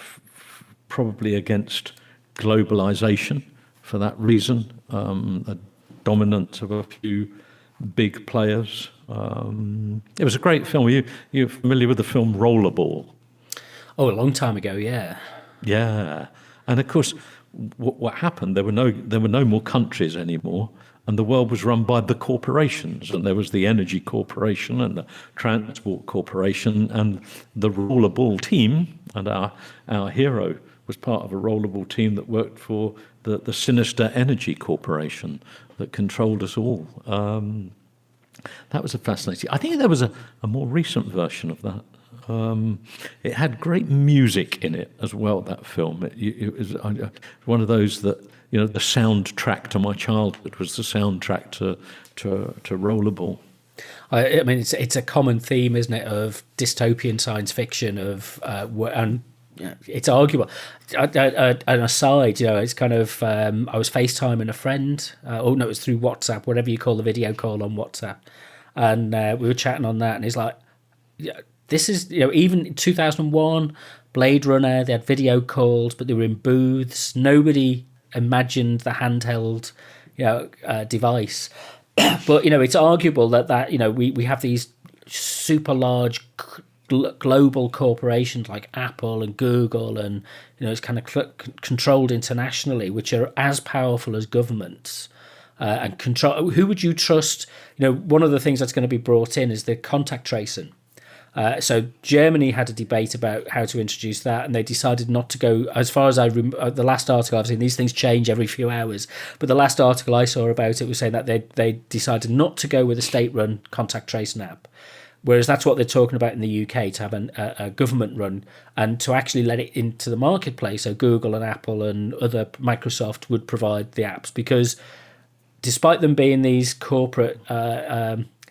probably against globalization for that reason, a dominance of a few big players. It was a great film. You're familiar with the film Rollerball? Oh, a long time ago, yeah. Yeah, and of course, what happened? There were no more countries anymore, and the world was run by the corporations. And there was the Energy Corporation and the Transport Corporation and the Rollerball team. And our hero was part of a rollerball team that worked for the sinister Energy Corporation that controlled us all. That was a fascinating. I think there was a more recent version of that. It had great music in it as well, that film. It was one of those that, the soundtrack to my childhood was the soundtrack to Rollerball. I mean, it's a common theme, isn't it, of dystopian science fiction, and it's arguable. An aside, it's kind of, I was FaceTiming a friend. It was through WhatsApp, whatever you call the video call on WhatsApp. And we were chatting on that, and he's like, this is, even in 2001, Blade Runner, they had video calls, but they were in booths. Nobody imagined the handheld, device. But, it's arguable that we have these super large global corporations like Apple and Google, and, it's kind of controlled internationally, which are as powerful as governments. And control. Who would you trust? One of the things that's going to be brought in is the contact tracing. So Germany had a debate about how to introduce that, and they decided not to go. As far as I remember, the last article I've seen, these things change every few hours. But the last article I saw about it was saying that they decided not to go with a state-run contact tracing app, whereas that's what they're talking about in the UK, to have a government run and to actually let it into the marketplace. So Google and Apple and other Microsoft would provide the apps, because despite them being these corporate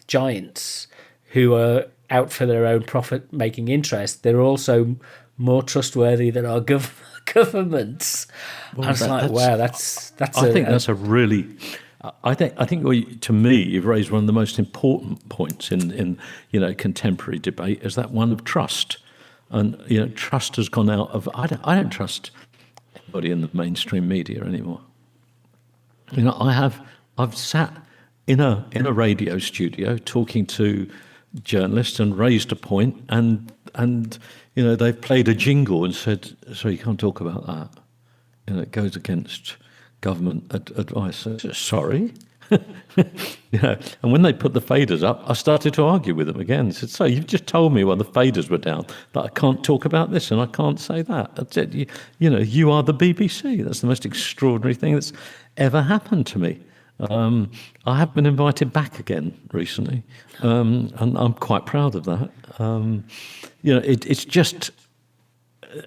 giants who are out for their own profit-making interest, they're also more trustworthy than our governments. Well, I was wow, that's. I think that's a really. I think to me, you've raised one of the most important points in contemporary debate, is that one of trust, and trust has gone out of. I don't trust anybody in the mainstream media anymore. I've sat in a radio studio talking to journalists and raised a point, and they've played a jingle and said, "Sorry, you can't talk about that. It goes against government advice." Sorry. And when they put the faders up, I started to argue with them again. I said, "So you've just told me while the faders were down that I can't talk about this and I can't say that. I said, you are the BBC. That's the most extraordinary thing that's ever happened to me." I have been invited back again recently, and I'm quite proud of that. It's just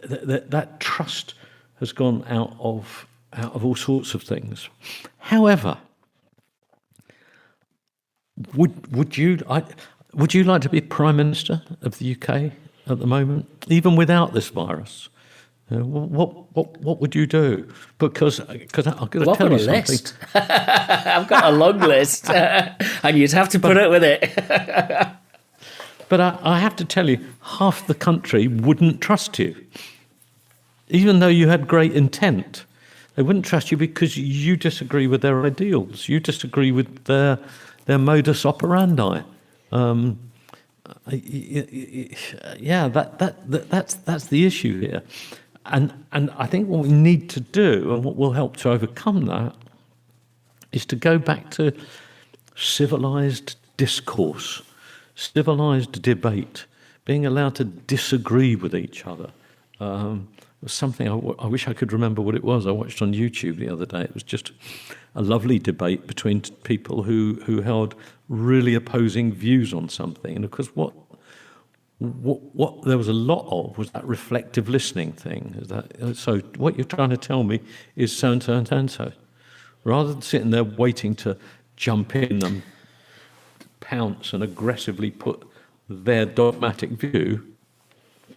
that trust has gone out of all sorts of things. However, would you like to be Prime Minister of the UK at the moment, even without this virus? What would you do? Because I've got to tell you something. List. I've got a long list, and you'd have to put up with it. But I have to tell you, half the country wouldn't trust you, even though you had great intent. They wouldn't trust you because you disagree with their ideals. You disagree with their modus operandi. That's the issue here. And I think what we need to do, and what will help to overcome that, is to go back to civilised discourse, civilised debate, being allowed to disagree with each other. It was something I wish I could remember what it was. I watched on YouTube the other day. It was just a lovely debate between people who held really opposing views on something. And of course, what there was a lot of was that reflective listening thing. So what you're trying to tell me is so and so and so and so. Rather than sitting there waiting to jump in and pounce and aggressively put their dogmatic view,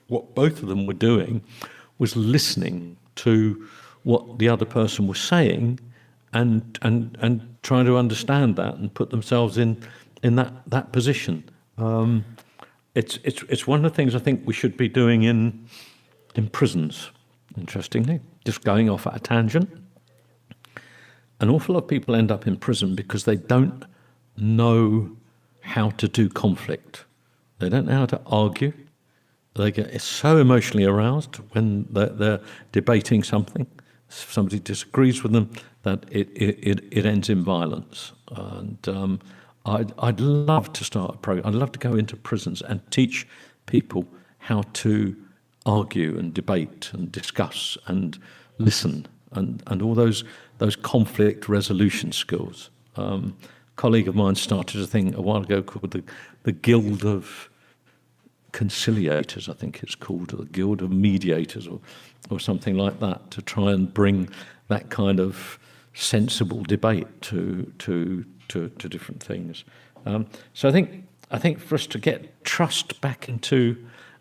what both of them were doing was listening to what the other person was saying and trying to understand that and put themselves in that position. It's one of the things I think we should be doing in prisons, interestingly, just going off at a tangent. An awful lot of people end up in prison because they don't know how to do conflict. They don't know how to argue. They get so emotionally aroused when they're debating something. If somebody disagrees with them, that it ends in violence. And I'd love to start a program. I'd love to go into prisons and teach people how to argue and debate and discuss and listen and all those conflict resolution skills. A colleague of mine started a thing a while ago called the Guild of Conciliators, I think it's called, or the Guild of Mediators, or something like that, to try and bring that kind of sensible debate to different things. So I think for us to get trust back into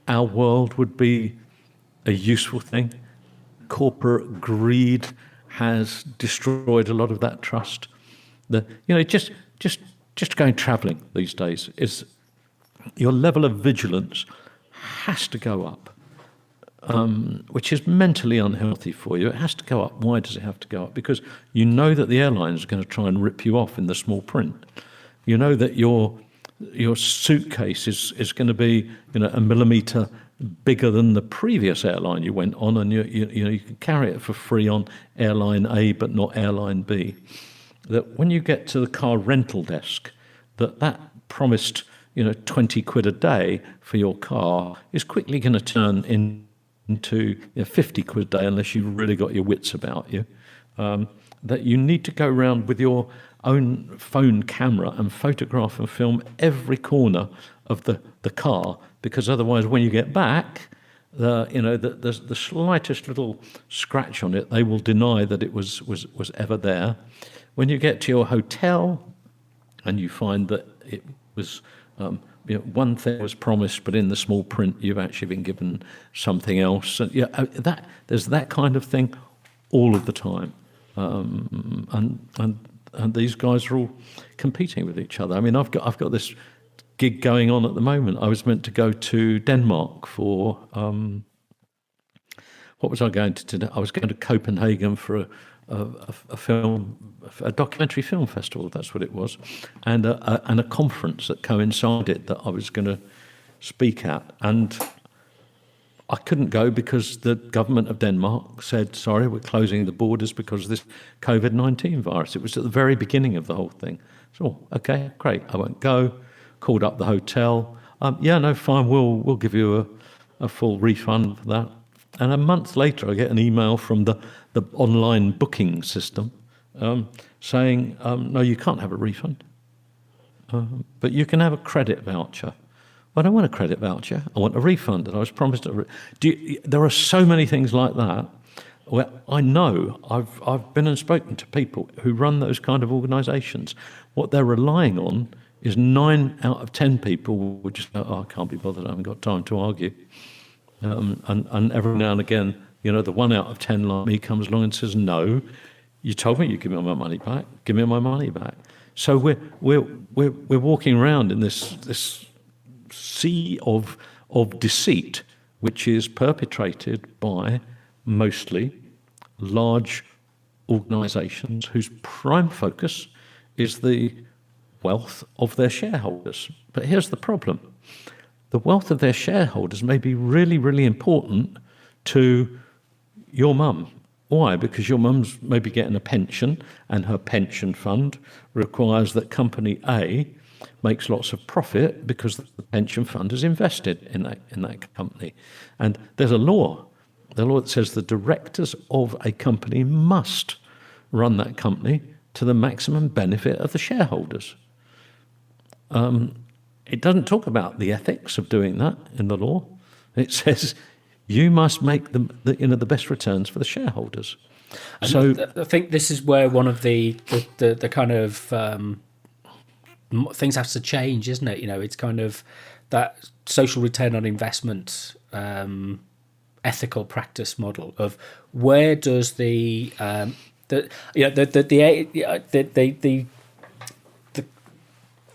our world would be a useful thing. Corporate greed has destroyed a lot of that trust. Just going travelling these days is your level of vigilance has to go up, which is mentally unhealthy for you. It has to go up. Why does it have to go up? Because you know that the airlines are going to try and rip you off in the small print. You know that your suitcase is going to be a millimetre bigger than the previous airline you went on, and you can carry it for free on airline A but not airline B. That when you get to the car rental desk, that promised 20 quid a day for your car is quickly going to turn into 50 quid a day unless you've really got your wits about you. That you need to go around with your own phone camera and photograph and film every corner of the car, because otherwise when you get back, the slightest little scratch on it, they will deny that it was ever there. When you get to your hotel and you find that it was one thing was promised, but in the small print you've actually been given something else. And there's that kind of thing all of the time, and these guys are all competing with each other. I mean, I've got this gig going on at the moment. I was meant to go to Denmark for what was I going to do? I was going to Copenhagen for a documentary film festival. That's what it was, and a conference that coincided that I was going to speak at, and I couldn't go because the government of Denmark said, sorry, we're closing the borders because of this COVID-19 virus. It was at the very beginning of the whole thing. So, okay, great, I won't go. Called up the hotel. Fine, we'll give you a full refund for that. And a month later, I get an email from the online booking system saying, no, you can't have a refund, but you can have a credit voucher. Well, I don't want a credit voucher. I want a refund, and I was promised there are so many things like that where I know I've been and spoken to people who run those kind of organisations. What they're relying on is 9 out of 10 people will just go, I can't be bothered, I haven't got time to argue. And every now and again, the 1 out of 10 like me comes along and says, no, you told me you'd give me my money back. Give me my money back. So we're walking around in this sea of deceit, which is perpetrated by mostly large organisations whose prime focus is the wealth of their shareholders. But here's the problem. The wealth of their shareholders may be really, really important to your mum. Why? Because your mum's maybe getting a pension, and her pension fund requires that company A makes lots of profit because the pension fund is invested in that company. And there's a law that says the directors of a company must run that company to the maximum benefit of the shareholders. It doesn't talk about the ethics of doing that in the law. It says you must make the best returns for the shareholders. And so I think this is where one of the kind of things has to change, isn't it? It's kind of that social return on investment, ethical practice model of where does the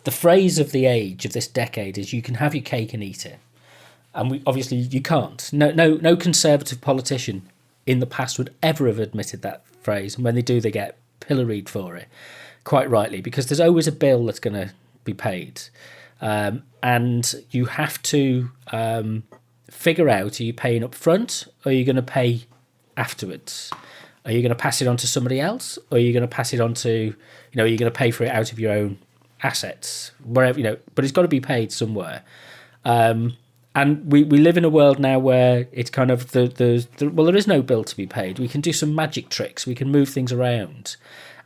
phrase of the age of this decade is you can have your cake and eat it, and obviously you can't. No conservative politician in the past would ever have admitted that phrase, and when they do, they get pilloried for it. quite rightly, because there's always a bill that's going to be paid. And you have to figure out, are you paying up front or are you going to pay afterwards? Are you going to pass it on to somebody else, or are you going to pass it on to, are you going to pay for it out of your own assets, wherever, but it's got to be paid somewhere. And we live in a world now where it's kind of there is no bill to be paid. We can do some magic tricks. We can move things around,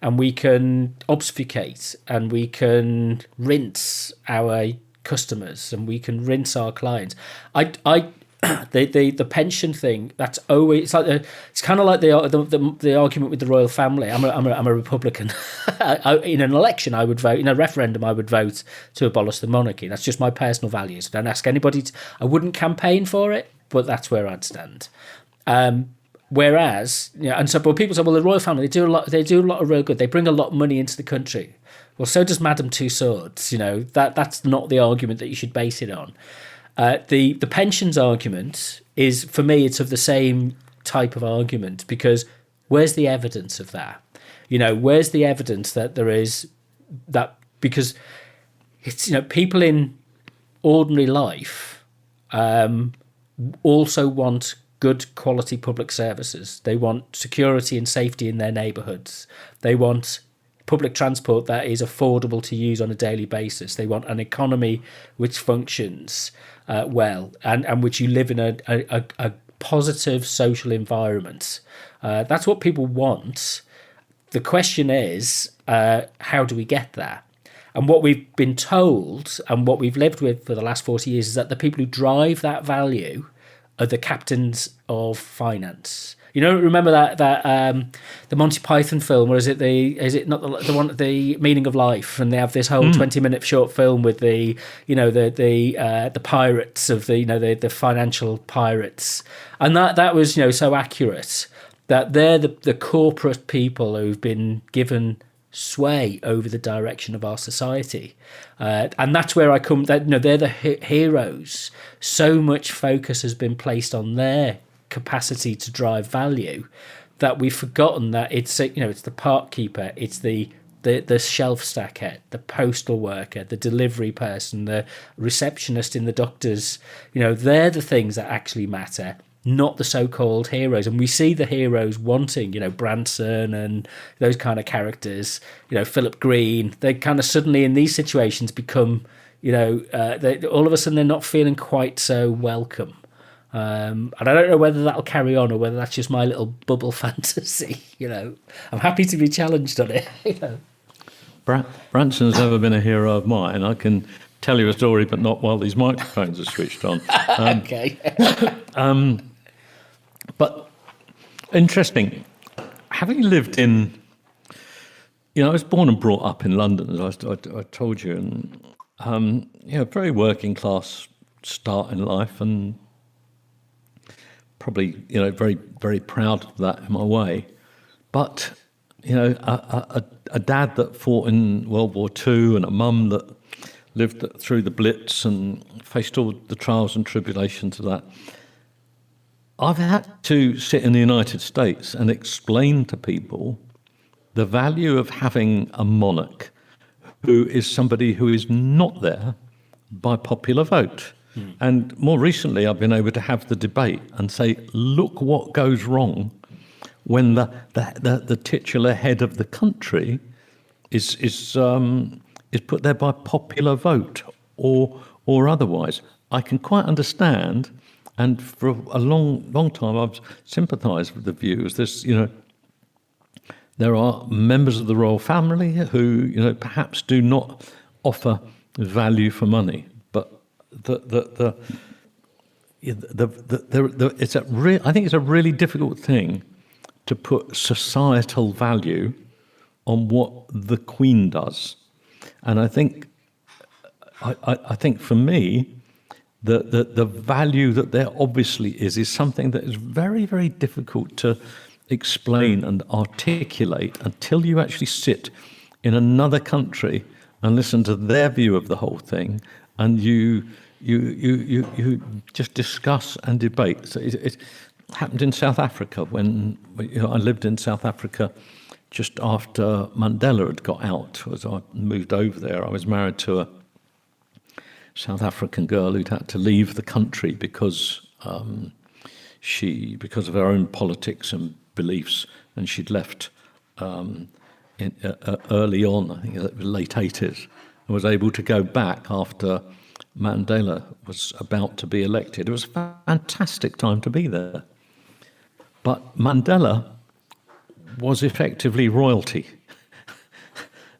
and we can obfuscate, and we can rinse our customers, and we can rinse our clients. The pension thing, that's always, it's kind of like the argument with the royal family. I'm a Republican. In an election, I would vote. In a referendum, I would vote to abolish the monarchy. That's just my personal values. Don't ask anybody. I wouldn't campaign for it, but that's where I'd stand. Whereas, but people say, well, the royal family, they do a lot of real good. They bring a lot of money into the country. Well, so does Madame Tussauds. That's not the argument that you should base it on. The pensions argument is, for me, it's of the same type of argument, because where's the evidence of that? Where's the evidence that there is that? Because it's, people in ordinary life also want good quality public services. They want security and safety in their neighbourhoods. They want public transport that is affordable to use on a daily basis. They want an economy which functions well, and which you live in a positive social environment. That's what people want. The question is, how do we get there? And what we've been told and what we've lived with for the last 40 years is that the people who drive that value are the captains of finance. Remember that the Monty Python film, or is it the Meaning of Life? And they have this whole 20-minute short film with the pirates of the financial pirates, and that was so accurate, that they're the corporate people who've been given sway over the direction of our society, and that's where I come. That they're the heroes. So much focus has been placed on their capacity to drive value that we've forgotten that it's the park keeper, it's the shelf stacker, the postal worker, the delivery person, the receptionist in the doctor's. They're the things that actually matter, not the so-called heroes. And we see the heroes wanting, Branson and those kind of characters, Philip Green. They kind of suddenly in these situations become, all of a sudden they're not feeling quite so welcome. And I don't know whether that'll carry on or whether that's just my little bubble fantasy. I'm happy to be challenged on it. Branson's never been a hero of mine. I can tell you a story, but not while these microphones are switched on. Okay. But interesting. Having lived in, I was born and brought up in London, as I told you, and very working class start in life, and probably, very, very proud of that in my way. But, a dad that fought in World War II, and a mum that lived through the Blitz and faced all the trials and tribulations of that. I've had to sit in the United States and explain to people the value of having a monarch who is somebody who is not there by popular vote. And more recently, I've been able to have the debate and say, look what goes wrong when the titular head of the country is put there by popular vote or otherwise. I can quite understand, and for a long time I've sympathised with the views. There are members of the royal family who perhaps do not offer value for money. I think it's a really difficult thing to put societal value on what the Queen does, and I think for me, the value that there obviously is something that is very, very difficult to explain and articulate until you actually sit in another country and listen to their view of the whole thing, and you just discuss and debate. So it happened in South Africa when I lived in South Africa just after Mandela had got out. As I moved over there, I was married to a South African girl who'd had to leave the country because because of her own politics and beliefs, and she'd left early on, I think it was late 80s, and was able to go back after Mandela was about to be elected. It was a fantastic time to be there. But Mandela was effectively royalty.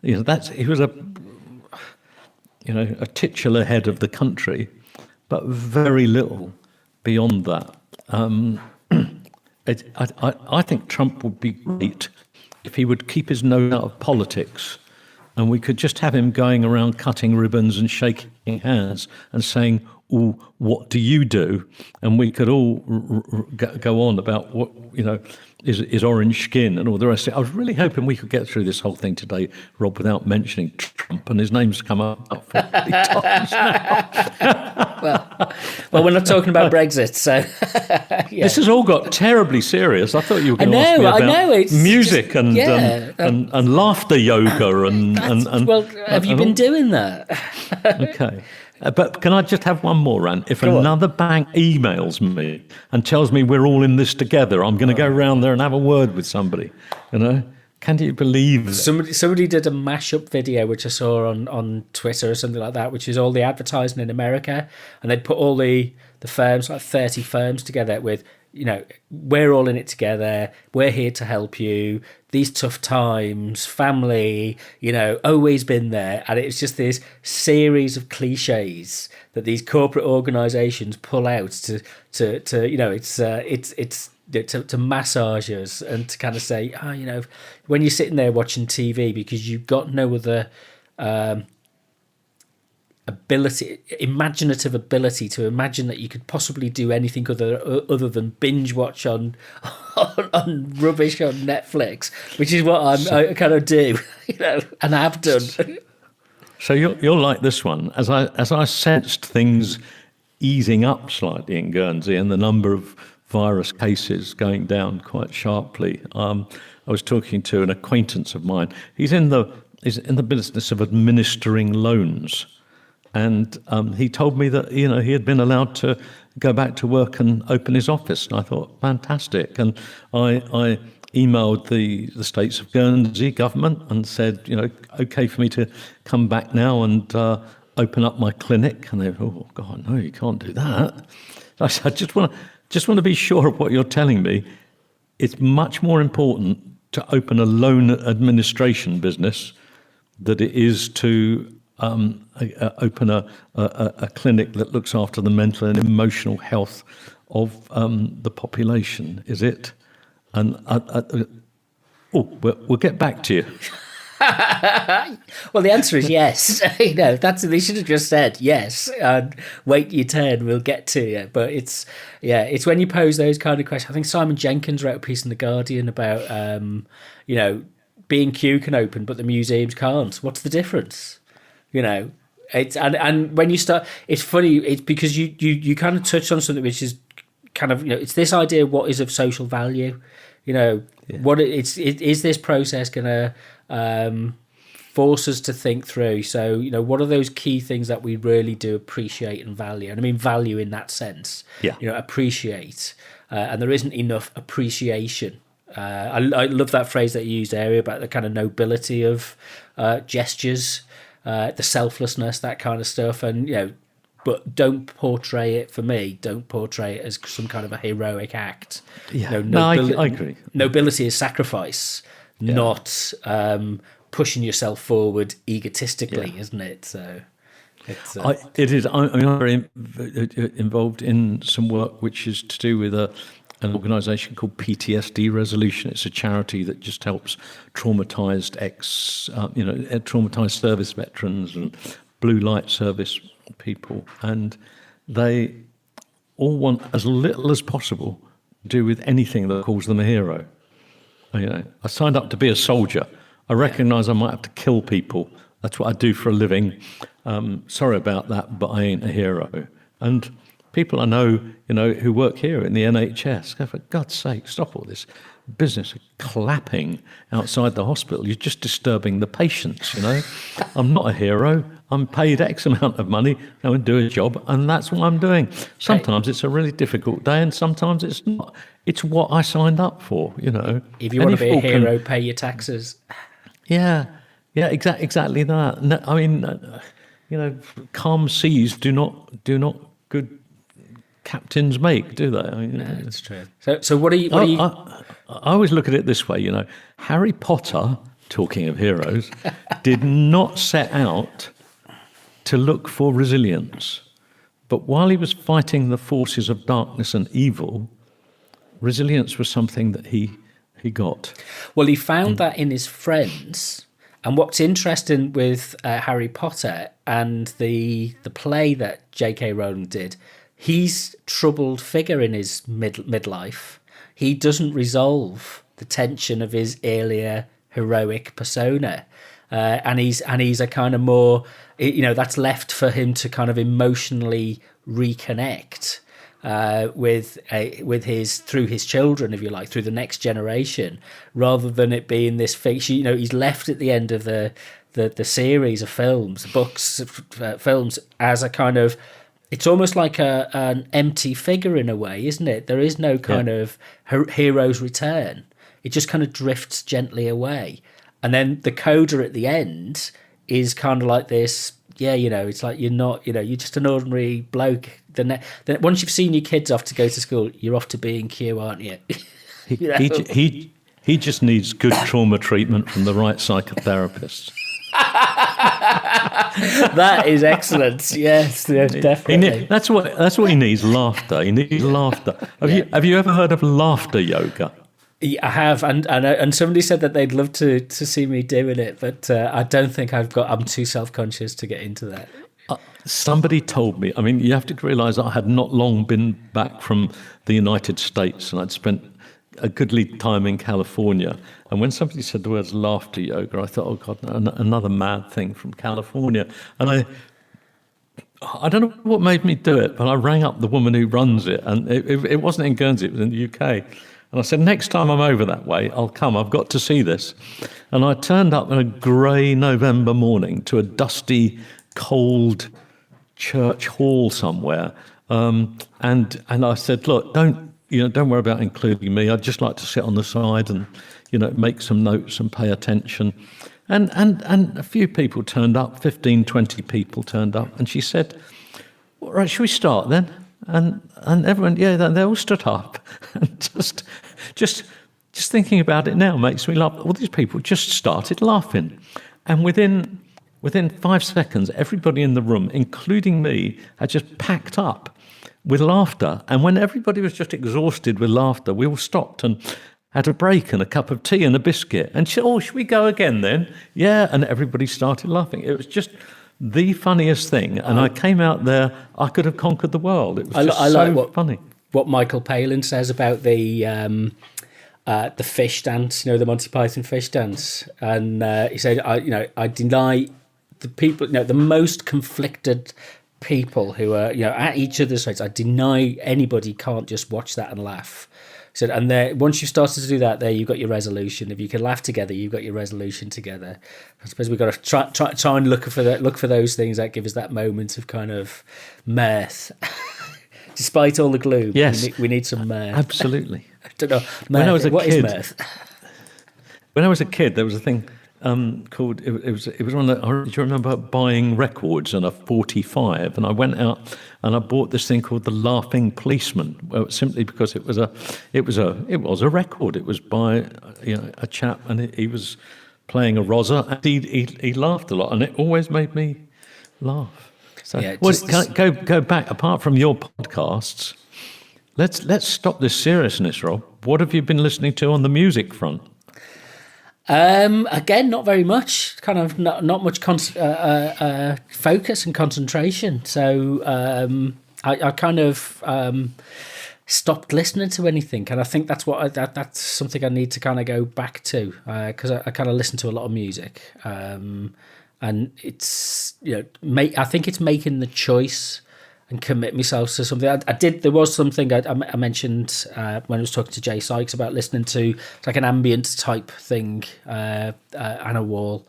He was a titular head of the country, but very little beyond that. I think Trump would be great if he would keep his nose out of politics, and we could just have him going around cutting ribbons and shaking hands and saying, "Oh, what do you do?" And we could all go on about what is orange skin and all the rest of it. I was really hoping we could get through this whole thing today, Rob, without mentioning Trump, and his name's come up 40 times now. well, we're not talking about Brexit, so yeah. This has all got terribly serious. I thought you were going to ask me about music just, and laughter yoga and well, have you been doing that? Okay. But can I just have one more rant? If another bank emails me and tells me we're all in this together, I'm going to go round there and have a word with somebody. Can you believe it? Somebody did a mashup video, which I saw on Twitter or something like that, which is all the advertising in America, and they'd put all the firms, like 30 firms together with, we're all in it together, we're here to help you, these tough times, family, always been there. And it's just this series of cliches that these corporate organisations pull out to massage us and to kind of say, when you're sitting there watching TV because you've got no other imaginative ability to imagine that you could possibly do anything other than binge watch on rubbish on Netflix, which is what I kind of do, and I have done. So you're like this one. As I sensed things easing up slightly in Guernsey and the number of virus cases going down quite sharply, I was talking to an acquaintance of mine. He's in the business of administering loans. And he told me that, he had been allowed to go back to work and open his office. And I thought, fantastic. And I emailed the States of Guernsey government and said, okay for me to come back now and open up my clinic. And they went, oh, God, no, you can't do that. I said, I just want to be sure of what you're telling me. It's much more important to open a loan administration business than it is to open a clinic that looks after the mental and emotional health of the population, is it? And we'll get back to you. Well, the answer is yes. They should have just said yes and wait your turn. We'll get to you. But it's when you pose those kind of questions. I think Simon Jenkins wrote a piece in the Guardian about B&Q can open, but the museums can't. What's the difference? It's and when you start, it's funny. It's because you kind of touched on something which is kind of it's this idea: what is of social value? What is this process going to force us to think through? So what are those key things that we really do appreciate and value? And I mean value in that sense. Yeah. Appreciate, and there isn't enough appreciation. I love that phrase that you used earlier about the kind of nobility of gestures. The selflessness, that kind of stuff, and but don't portray it as some kind of a heroic act. Yeah, I agree. Nobility is sacrifice, not pushing yourself forward egotistically, isn't it? So it's, it is. I'm very involved in some work which is to do with an organisation called PTSD Resolution. It's a charity that just helps traumatised traumatised service veterans and blue light service people, and they all want as little as possible to do with anything that calls them a hero. I signed up to be a soldier. I recognise I might have to kill people. That's what I do for a living. Sorry about that, but I ain't a hero. And people I know, who work here in the NHS go, for God's sake, stop all this business of clapping outside the hospital. You're just disturbing the patients, you know. I'm not a hero. I'm paid X amount of money, go and do a job, and that's what I'm doing. Sometimes it's a really difficult day, and sometimes it's not. It's what I signed up for, you know. If you want to be a hero, pay your taxes. Yeah, exactly that. No, I mean, you know, calm seas do not good captains make, do they? I mean, no, it's true. So what are you? I always look at it this way, you know. Harry Potter, talking of heroes, did not set out to look for resilience, but while he was fighting the forces of darkness and evil, resilience was something that he got. Well, he found that in his friends. And what's interesting with Harry Potter and the play that J.K. Rowling did, he's troubled figure in his midlife. He doesn't resolve the tension of his earlier heroic persona, and he's a kind of more, you know, that's left for him to kind of emotionally reconnect with his, through his children, if you like, through the next generation, rather than it being this fiction. You know, he's left at the end of the series of films, books, films, as a kind of, it's almost like an empty figure in a way, isn't it? There is no kind of hero's return. It just kind of drifts gently away. And then the coda at the end is kind of like this, you know, it's like you're not, you know, you're just an ordinary bloke. Then once you've seen your kids off to go to school, you're off to B&Q, aren't you? You know? He just needs good trauma treatment from the right psychotherapist. That is excellent. Yes, definitely. That's what he needs. Laughter. He needs laughter. Have you ever heard of laughter yoga? I have, and somebody said that they'd love to see me doing it, but I don't think I'm too self-conscious to get into that. Somebody told me, I mean, you have to realise I had not long been back from the United States, and I'd spent a goodly time in California. And when somebody said the words laughter yoga, I thought, oh God, another mad thing from California. And I don't know what made me do it, but I rang up the woman who runs it, and it wasn't in Guernsey, it was in the UK. And I said, next time I'm over that way, I'll come. I've got to see this. And I turned up in a grey November morning to a dusty, cold church hall somewhere. And I said, look, don't worry about including me. I'd just like to sit on the side and, you know, make some notes and pay attention. And a few people turned up, 15, 20 people turned up. And she said, well, right, should we start then? And everyone, they all stood up. And just thinking about it now makes me laugh. All these people just started laughing. And within 5 seconds, everybody in the room, including me, had just packed up with laughter. And when everybody was just exhausted with laughter, we all stopped and had a break and a cup of tea and a biscuit. And should we go again then? Yeah, and everybody started laughing. It was just the funniest thing. And I came out there, I could have conquered the world. It was just funny. What Michael Palin says about the fish dance, you know, the Monty Python fish dance. And he said, I deny the people, you know, the most conflicted people who are, you know, at each other's throats. I deny anybody can't just watch that and laugh. So, and there, once you've started to do that, there you've got your resolution. If you can laugh together, you've got your resolution together. I suppose we've got to try and look for those things that give us that moment of kind of mirth, despite all the gloom. Yes, we need some mirth. Absolutely. I don't know. Mirth, when I was a what kid, is mirth? When I was a kid, there was a thing called it was one of the, do you remember buying records and a 45? And I went out and I bought this thing called the Laughing Policeman, simply because it was a record. It was by a chap, and he was playing a rozza, and he laughed a lot, and it always made me laugh. So go back. Apart from your podcasts, let's stop this seriousness, Rob. What have you been listening to on the music front? Again, not very much. Kind of not much focus and concentration. So I kind of stopped listening to anything, and I think that's that's something I need to kind of go back to, because I kind of listen to a lot of music, and it's I think it's making the choice and commit myself to something. I did. There was something I mentioned when I was talking to Jay Sykes about listening to like an ambient type thing, Anna Wall,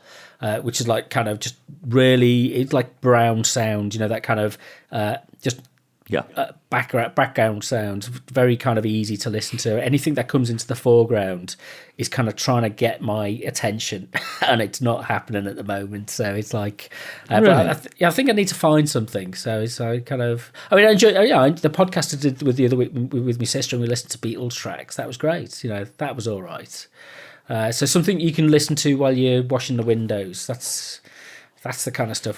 which is like kind of just really, it's like brown sound, that kind of just background sound, very kind of easy to listen to. Anything that comes into the foreground is kind of trying to get my attention, and it's not happening at the moment. So it's like, Really? but I think I need to find something. So kind of, I mean, I enjoyed the podcast I did with the other week with my sister, and we listened to Beatles tracks. That was great. That was all right. So something you can listen to while you're washing the windows. That's the kind of stuff.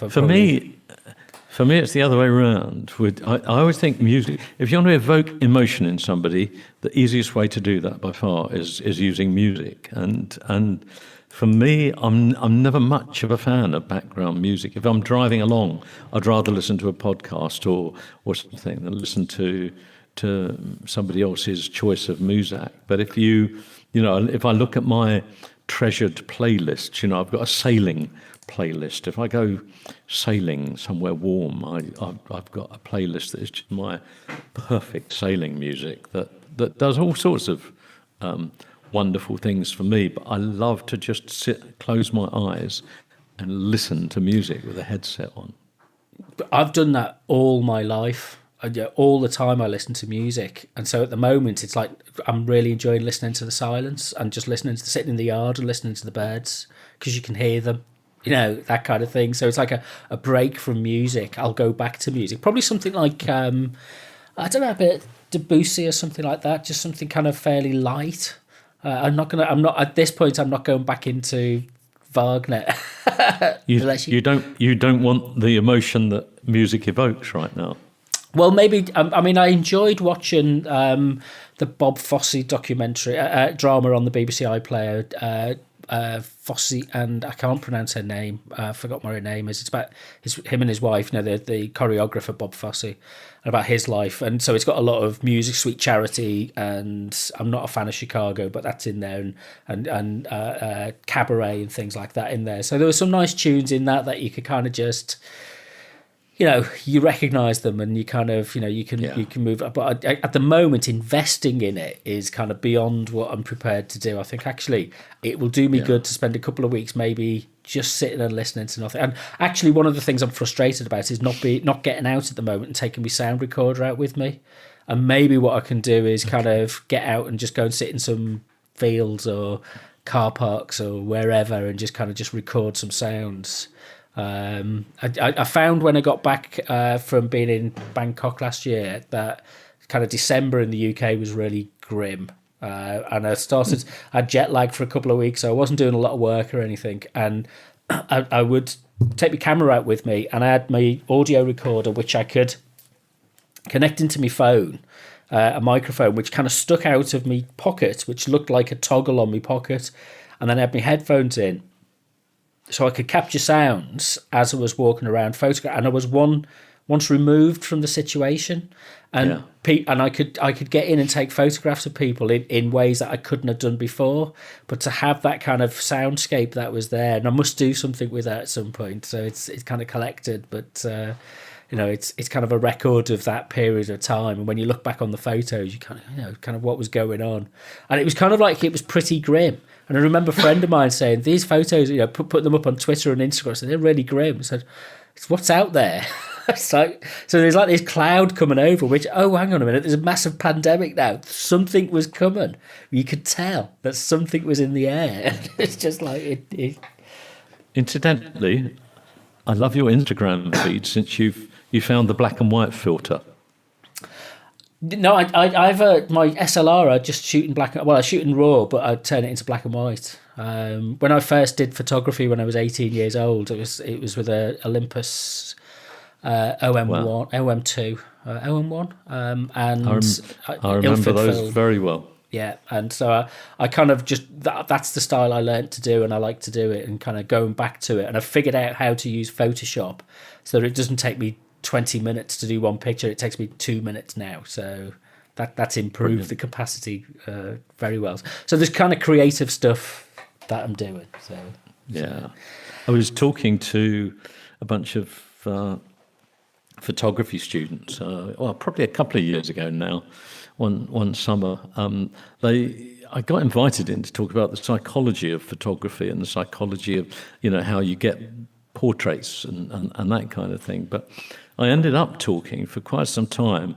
For me, it's the other way around. I always think music, if you want to evoke emotion in somebody, the easiest way to do that by far is using music. And for me, I'm never much of a fan of background music. If I'm driving along, I'd rather listen to a podcast or something than listen to somebody else's choice of music. But if if I look at my treasured playlist, I've got a sailing playlist. If I go sailing somewhere warm, I've got a playlist that is just my perfect sailing music that does all sorts of wonderful things for me. But I love to just close my eyes and listen to music with a headset on. I've done that all my life. All the time I listen to music, and so at the moment it's like I'm really enjoying listening to the silence and just sitting in the yard and listening to the birds because you can hear them, that kind of thing. So it's like a break from music. I'll go back to music, probably something like I don't know, a bit Debussy or something like that, just something kind of fairly light. I'm not at this point. I'm not going back into Wagner. You don't want the emotion that music evokes right now. Well, maybe. I mean, I enjoyed watching the Bob Fosse documentary drama on the BBC iPlayer. Fosse, and I can't pronounce her name. I forgot what her name is. It's about him and his wife. The choreographer Bob Fosse, and about his life. And so it's got a lot of music, Sweet Charity, and I'm not a fan of Chicago, but that's in there, and Cabaret and things like that in there. So there were some nice tunes in that you could kind of just. You recognise them, and you kind of, you can move up. But at the moment, investing in it is kind of beyond what I'm prepared to do. I think actually it will do me good to spend a couple of weeks maybe just sitting and listening to nothing. And actually, one of the things I'm frustrated about is not getting out at the moment and taking my sound recorder out with me. And maybe what I can do is kind of get out and just go and sit in some fields or car parks or wherever and just record some sounds. I found when I got back from being in Bangkok last year that kind of December in the UK was really grim. And I had jet lag for a couple of weeks, so I wasn't doing a lot of work or anything. And I would take my camera out with me, and I had my audio recorder, which I could connect into my phone, a microphone, which kind of stuck out of my pocket, which looked like a toggle on my pocket. And then I had my headphones in, so I could capture sounds as I was walking around, photograph, and I was once removed from the situation, and and I could get in and take photographs of people in ways that I couldn't have done before. But to have that kind of soundscape that was there, and I must do something with that at some point. So it's kind of collected, but it's kind of a record of that period of time. And when you look back on the photos, you kind of what was going on, and it was kind of like it was pretty grim. And I remember a friend of mine saying, these photos, put them up on Twitter and Instagram, so they're really grim. I said, what's out there? So there's like this cloud coming over, which, oh, hang on a minute, there's a massive pandemic now. Something was coming. You could tell that something was in the air. It's just like it. Incidentally, I love your Instagram feed since you found the black and white filter. No, I've my SLR. I just shoot in black. Well, I shoot in RAW, but I turn it into black and white. When I first did photography when I was 18 years old, it was with a Olympus OM1, OM2, OM1, and I remember those film. Very well. Yeah, and so I kind of just that's the style I learnt to do, and I like to do it, and kind of going back to it, and I figured out how to use Photoshop so that it doesn't take me 20 minutes to do one picture. It takes me 2 minutes now, so that's improved Brilliant. The capacity very well. So there's kind of creative stuff that I'm doing. So I was talking to a bunch of photography students, probably a couple of years ago now, one summer, I got invited in to talk about the psychology of photography and the psychology of, how you get portraits and that kind of thing. But I ended up talking for quite some time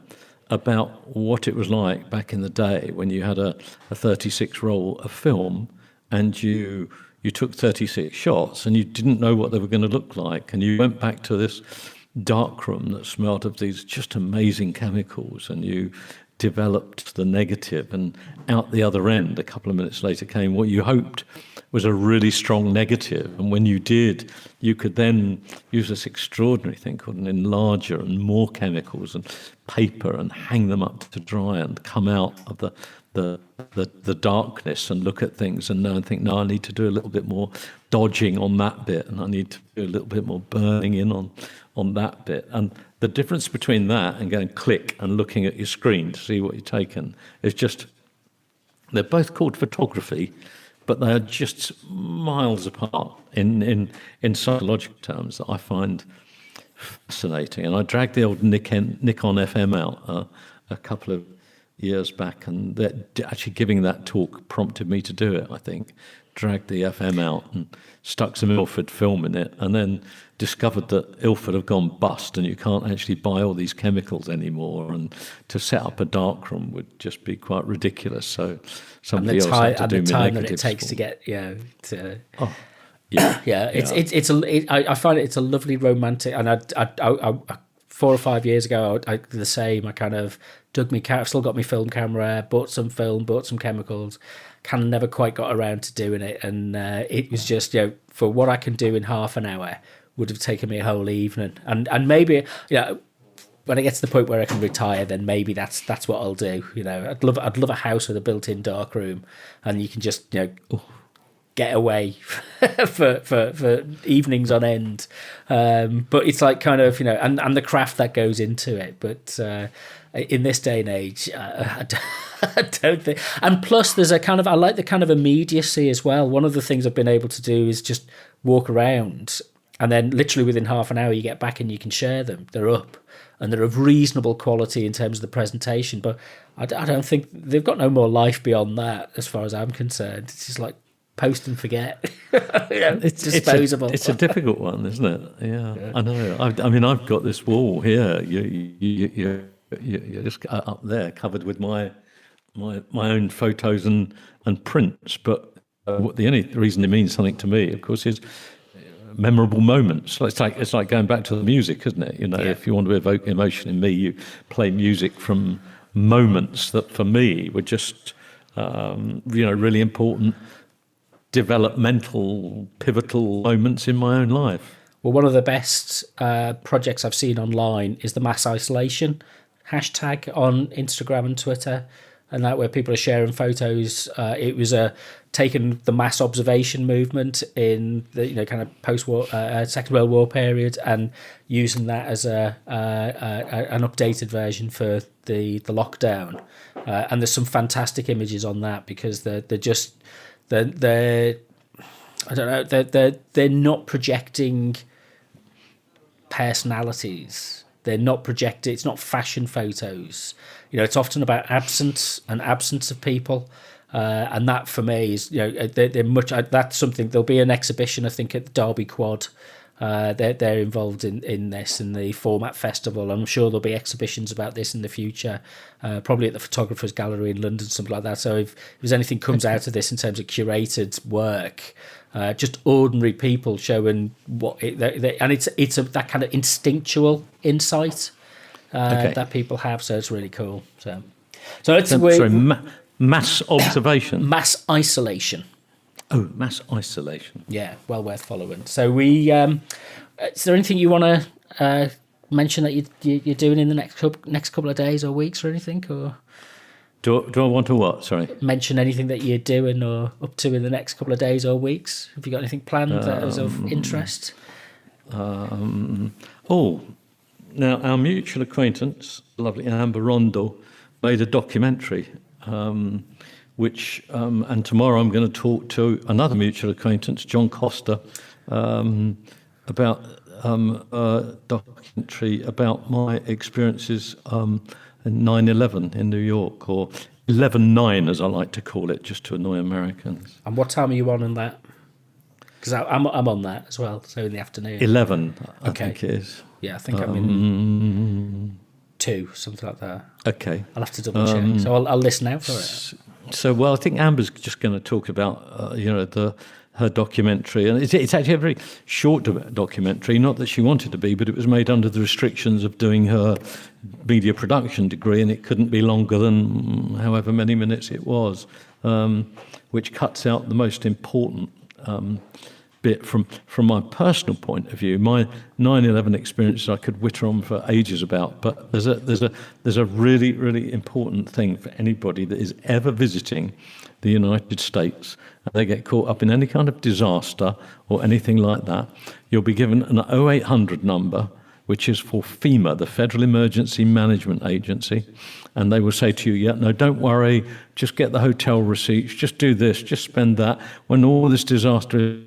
about what it was like back in the day when you had a 36 roll of film and you took 36 shots and you didn't know what they were going to look like, and you went back to this dark room that smelled of these just amazing chemicals, and you developed the negative, and out the other end a couple of minutes later came what you hoped was a really strong negative. And when you did, you could then use this extraordinary thing called an enlarger and more chemicals and paper and hang them up to dry and come out of the darkness and look at things and think, no, I need to do a little bit more dodging on that bit, and I need to do a little bit more burning in on that bit. And the difference between that and going click and looking at your screen to see what you've taken is just, they're both called photography, but they are just miles apart in psychological terms that I find fascinating. And I dragged the old Nikon FM out a couple of years back, and actually giving that talk prompted me to do it, I think. Dragged the FM out and stuck some Ilford film in it, and then discovered that Ilford have gone bust and you can't actually buy all these chemicals anymore, and to set up a darkroom would just be quite ridiculous. So somebody else had to do me negatives. And the time that it takes to get, I find it's a lovely romantic, and I 4 or 5 years ago, I did the same. I kind of dug me, I've still got my film camera, bought some film, bought some chemicals, kind of never quite got around to doing it. And it was just, for what I can do in half an hour would have taken me a whole evening. And maybe, when I get to the point where I can retire, then maybe that's what I'll do. I'd love a house with a built-in dark room, and you can just, get away for evenings on end. But it's like kind of, and the craft that goes into it. But in this day and age, I don't think. And plus, there's I like the kind of immediacy as well. One of the things I've been able to do is just walk around, and then literally within half an hour you get back and you can share them. They're up, and they're of reasonable quality in terms of the presentation. But I don't think they've got no more life beyond that, as far as I'm concerned. It's just like post and forget. It's disposable. It's a difficult one, isn't it? Yeah. I know. I mean, I've got this wall here. You're just up there, covered with my own photos and prints. But the only reason it means something to me, of course, is memorable moments. It's like going back to the music, isn't it? If you want to evoke emotion in me, you play music from moments that, for me, were just really important, developmental, pivotal moments in my own life. Well, one of the best projects I've seen online is the mass isolation hashtag on Instagram and Twitter, and that where people are sharing photos. It was taking the mass observation movement in the kind of post-war Second World War period, and using that as an updated version for the lockdown. And there's some fantastic images on that, because they're I don't know, they're not projecting personalities. They're not projecting. It's not fashion photos. It's often about absence of people, and that for me is they're much. That's something. There'll be an exhibition, I think, at the Derby Quad. They're involved in this, in the Format Festival. I'm sure there'll be exhibitions about this in the future, probably at the Photographers Gallery in London, something like that. So if there's anything comes out of this in terms of curated work, just ordinary people showing what and it's that kind of instinctual insight that people have. So it's really cool. So it's mass observation, mass isolation. Oh, mass isolation. Yeah, well worth following. So is there anything you want to mention that you're doing in the next couple of days or weeks or anything? Or do I want to what? Sorry. Mention anything that you're doing or up to in the next couple of days or weeks? Have you got anything planned that is of interest? Now our mutual acquaintance, lovely Amber Rondo, made a documentary. Which and tomorrow I'm going to talk to another mutual acquaintance, John Costa, about documentary about my experiences in 9/11 in New York, or 11/9 as I like to call it, just to annoy Americans. And what time are you on that? Because I'm on that as well, so in the afternoon. 11, I Okay. think it is. Yeah, I think I'm in 2, something like that. Okay. I'll have to double check. So I'll listen out for it. So, well, I think Amber's just going to talk about, her documentary. And it's actually a very short documentary, not that she wanted to be, but it was made under the restrictions of doing her media production degree, and it couldn't be longer than however many minutes it was, which cuts out the most important bit from my personal point of view. My 9/11 experiences I could witter on for ages about, but there's a really, really important thing for anybody that is ever visiting the United States and they get caught up in any kind of disaster or anything like that. You'll be given an 0800 number, which is for FEMA, the Federal Emergency Management Agency, and they will say to you, yeah, no, don't worry, just get the hotel receipts, just do this, just spend that. When all this disaster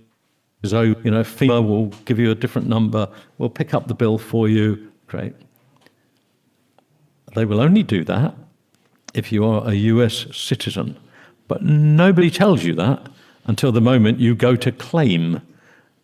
is over, FEMA will give you a different number, we'll pick up the bill for you. Great. They will only do that if you are a US citizen, but nobody tells you that until the moment you go to claim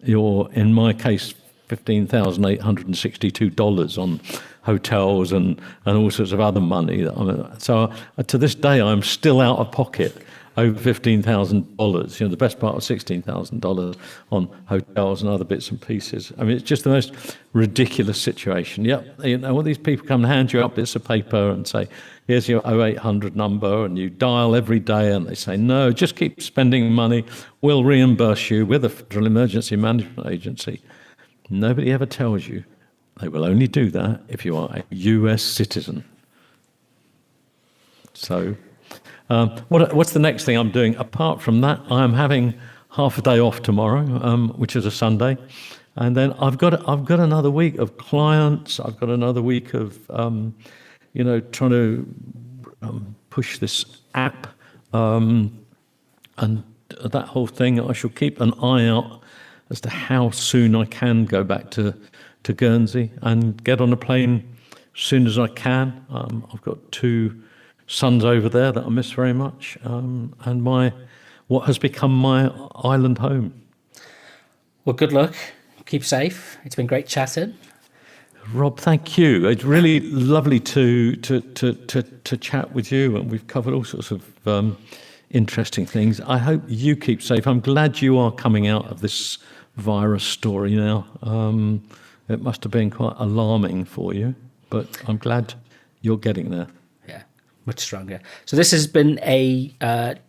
your, in my case, $15,862 on hotels and all sorts of other money. So to this day, I'm still out of pocket over $15,000. The best part of $16,000 on hotels and other bits and pieces. I mean, it's just the most ridiculous situation. Yep, all these people come and hand you out bits of paper and say, here's your 0800 number, and you dial every day, and they say, no, just keep spending money. We'll reimburse you. We're the Federal Emergency Management Agency. Nobody ever tells you they will only do that if you are a US citizen. So what's the next thing I'm doing? Apart from that, I'm having half a day off tomorrow, which is a Sunday. And then I've got another week of clients. I've got another week of, trying to push this app. And that whole thing, I shall keep an eye out as to how soon I can go back to Guernsey and get on a plane as soon as I can. I've got 2 sons over there that I miss very much, and what has become my island home. Well, good luck. Keep safe. It's been great chatting. Rob, thank you. It's really lovely to chat with you, and we've covered all sorts of interesting things. I hope you keep safe. I'm glad you are coming out of this virus story now. It must have been quite alarming for you, but I'm glad you're getting there. Yeah, much stronger. So this has been a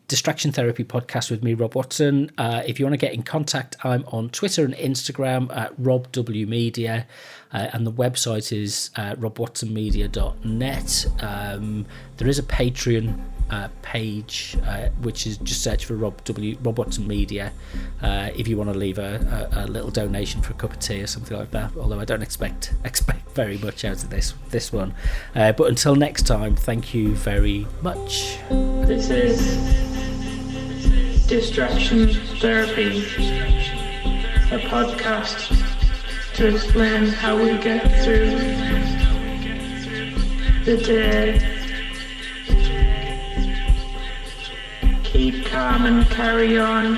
distraction therapy podcast with me, Rob Watson. If you want to get in contact, I'm on Twitter and Instagram at RobWMedia, and the website is robwatsonmedia.net. There is a Patreon page, which is just search for Rob Watson Media, if you want to leave a little donation for a cup of tea or something like that, although I don't expect very much out of this one, but until next time, thank you very much. This is Distraction Therapy, a podcast to explain how we get through the day. Keep calm and carry on.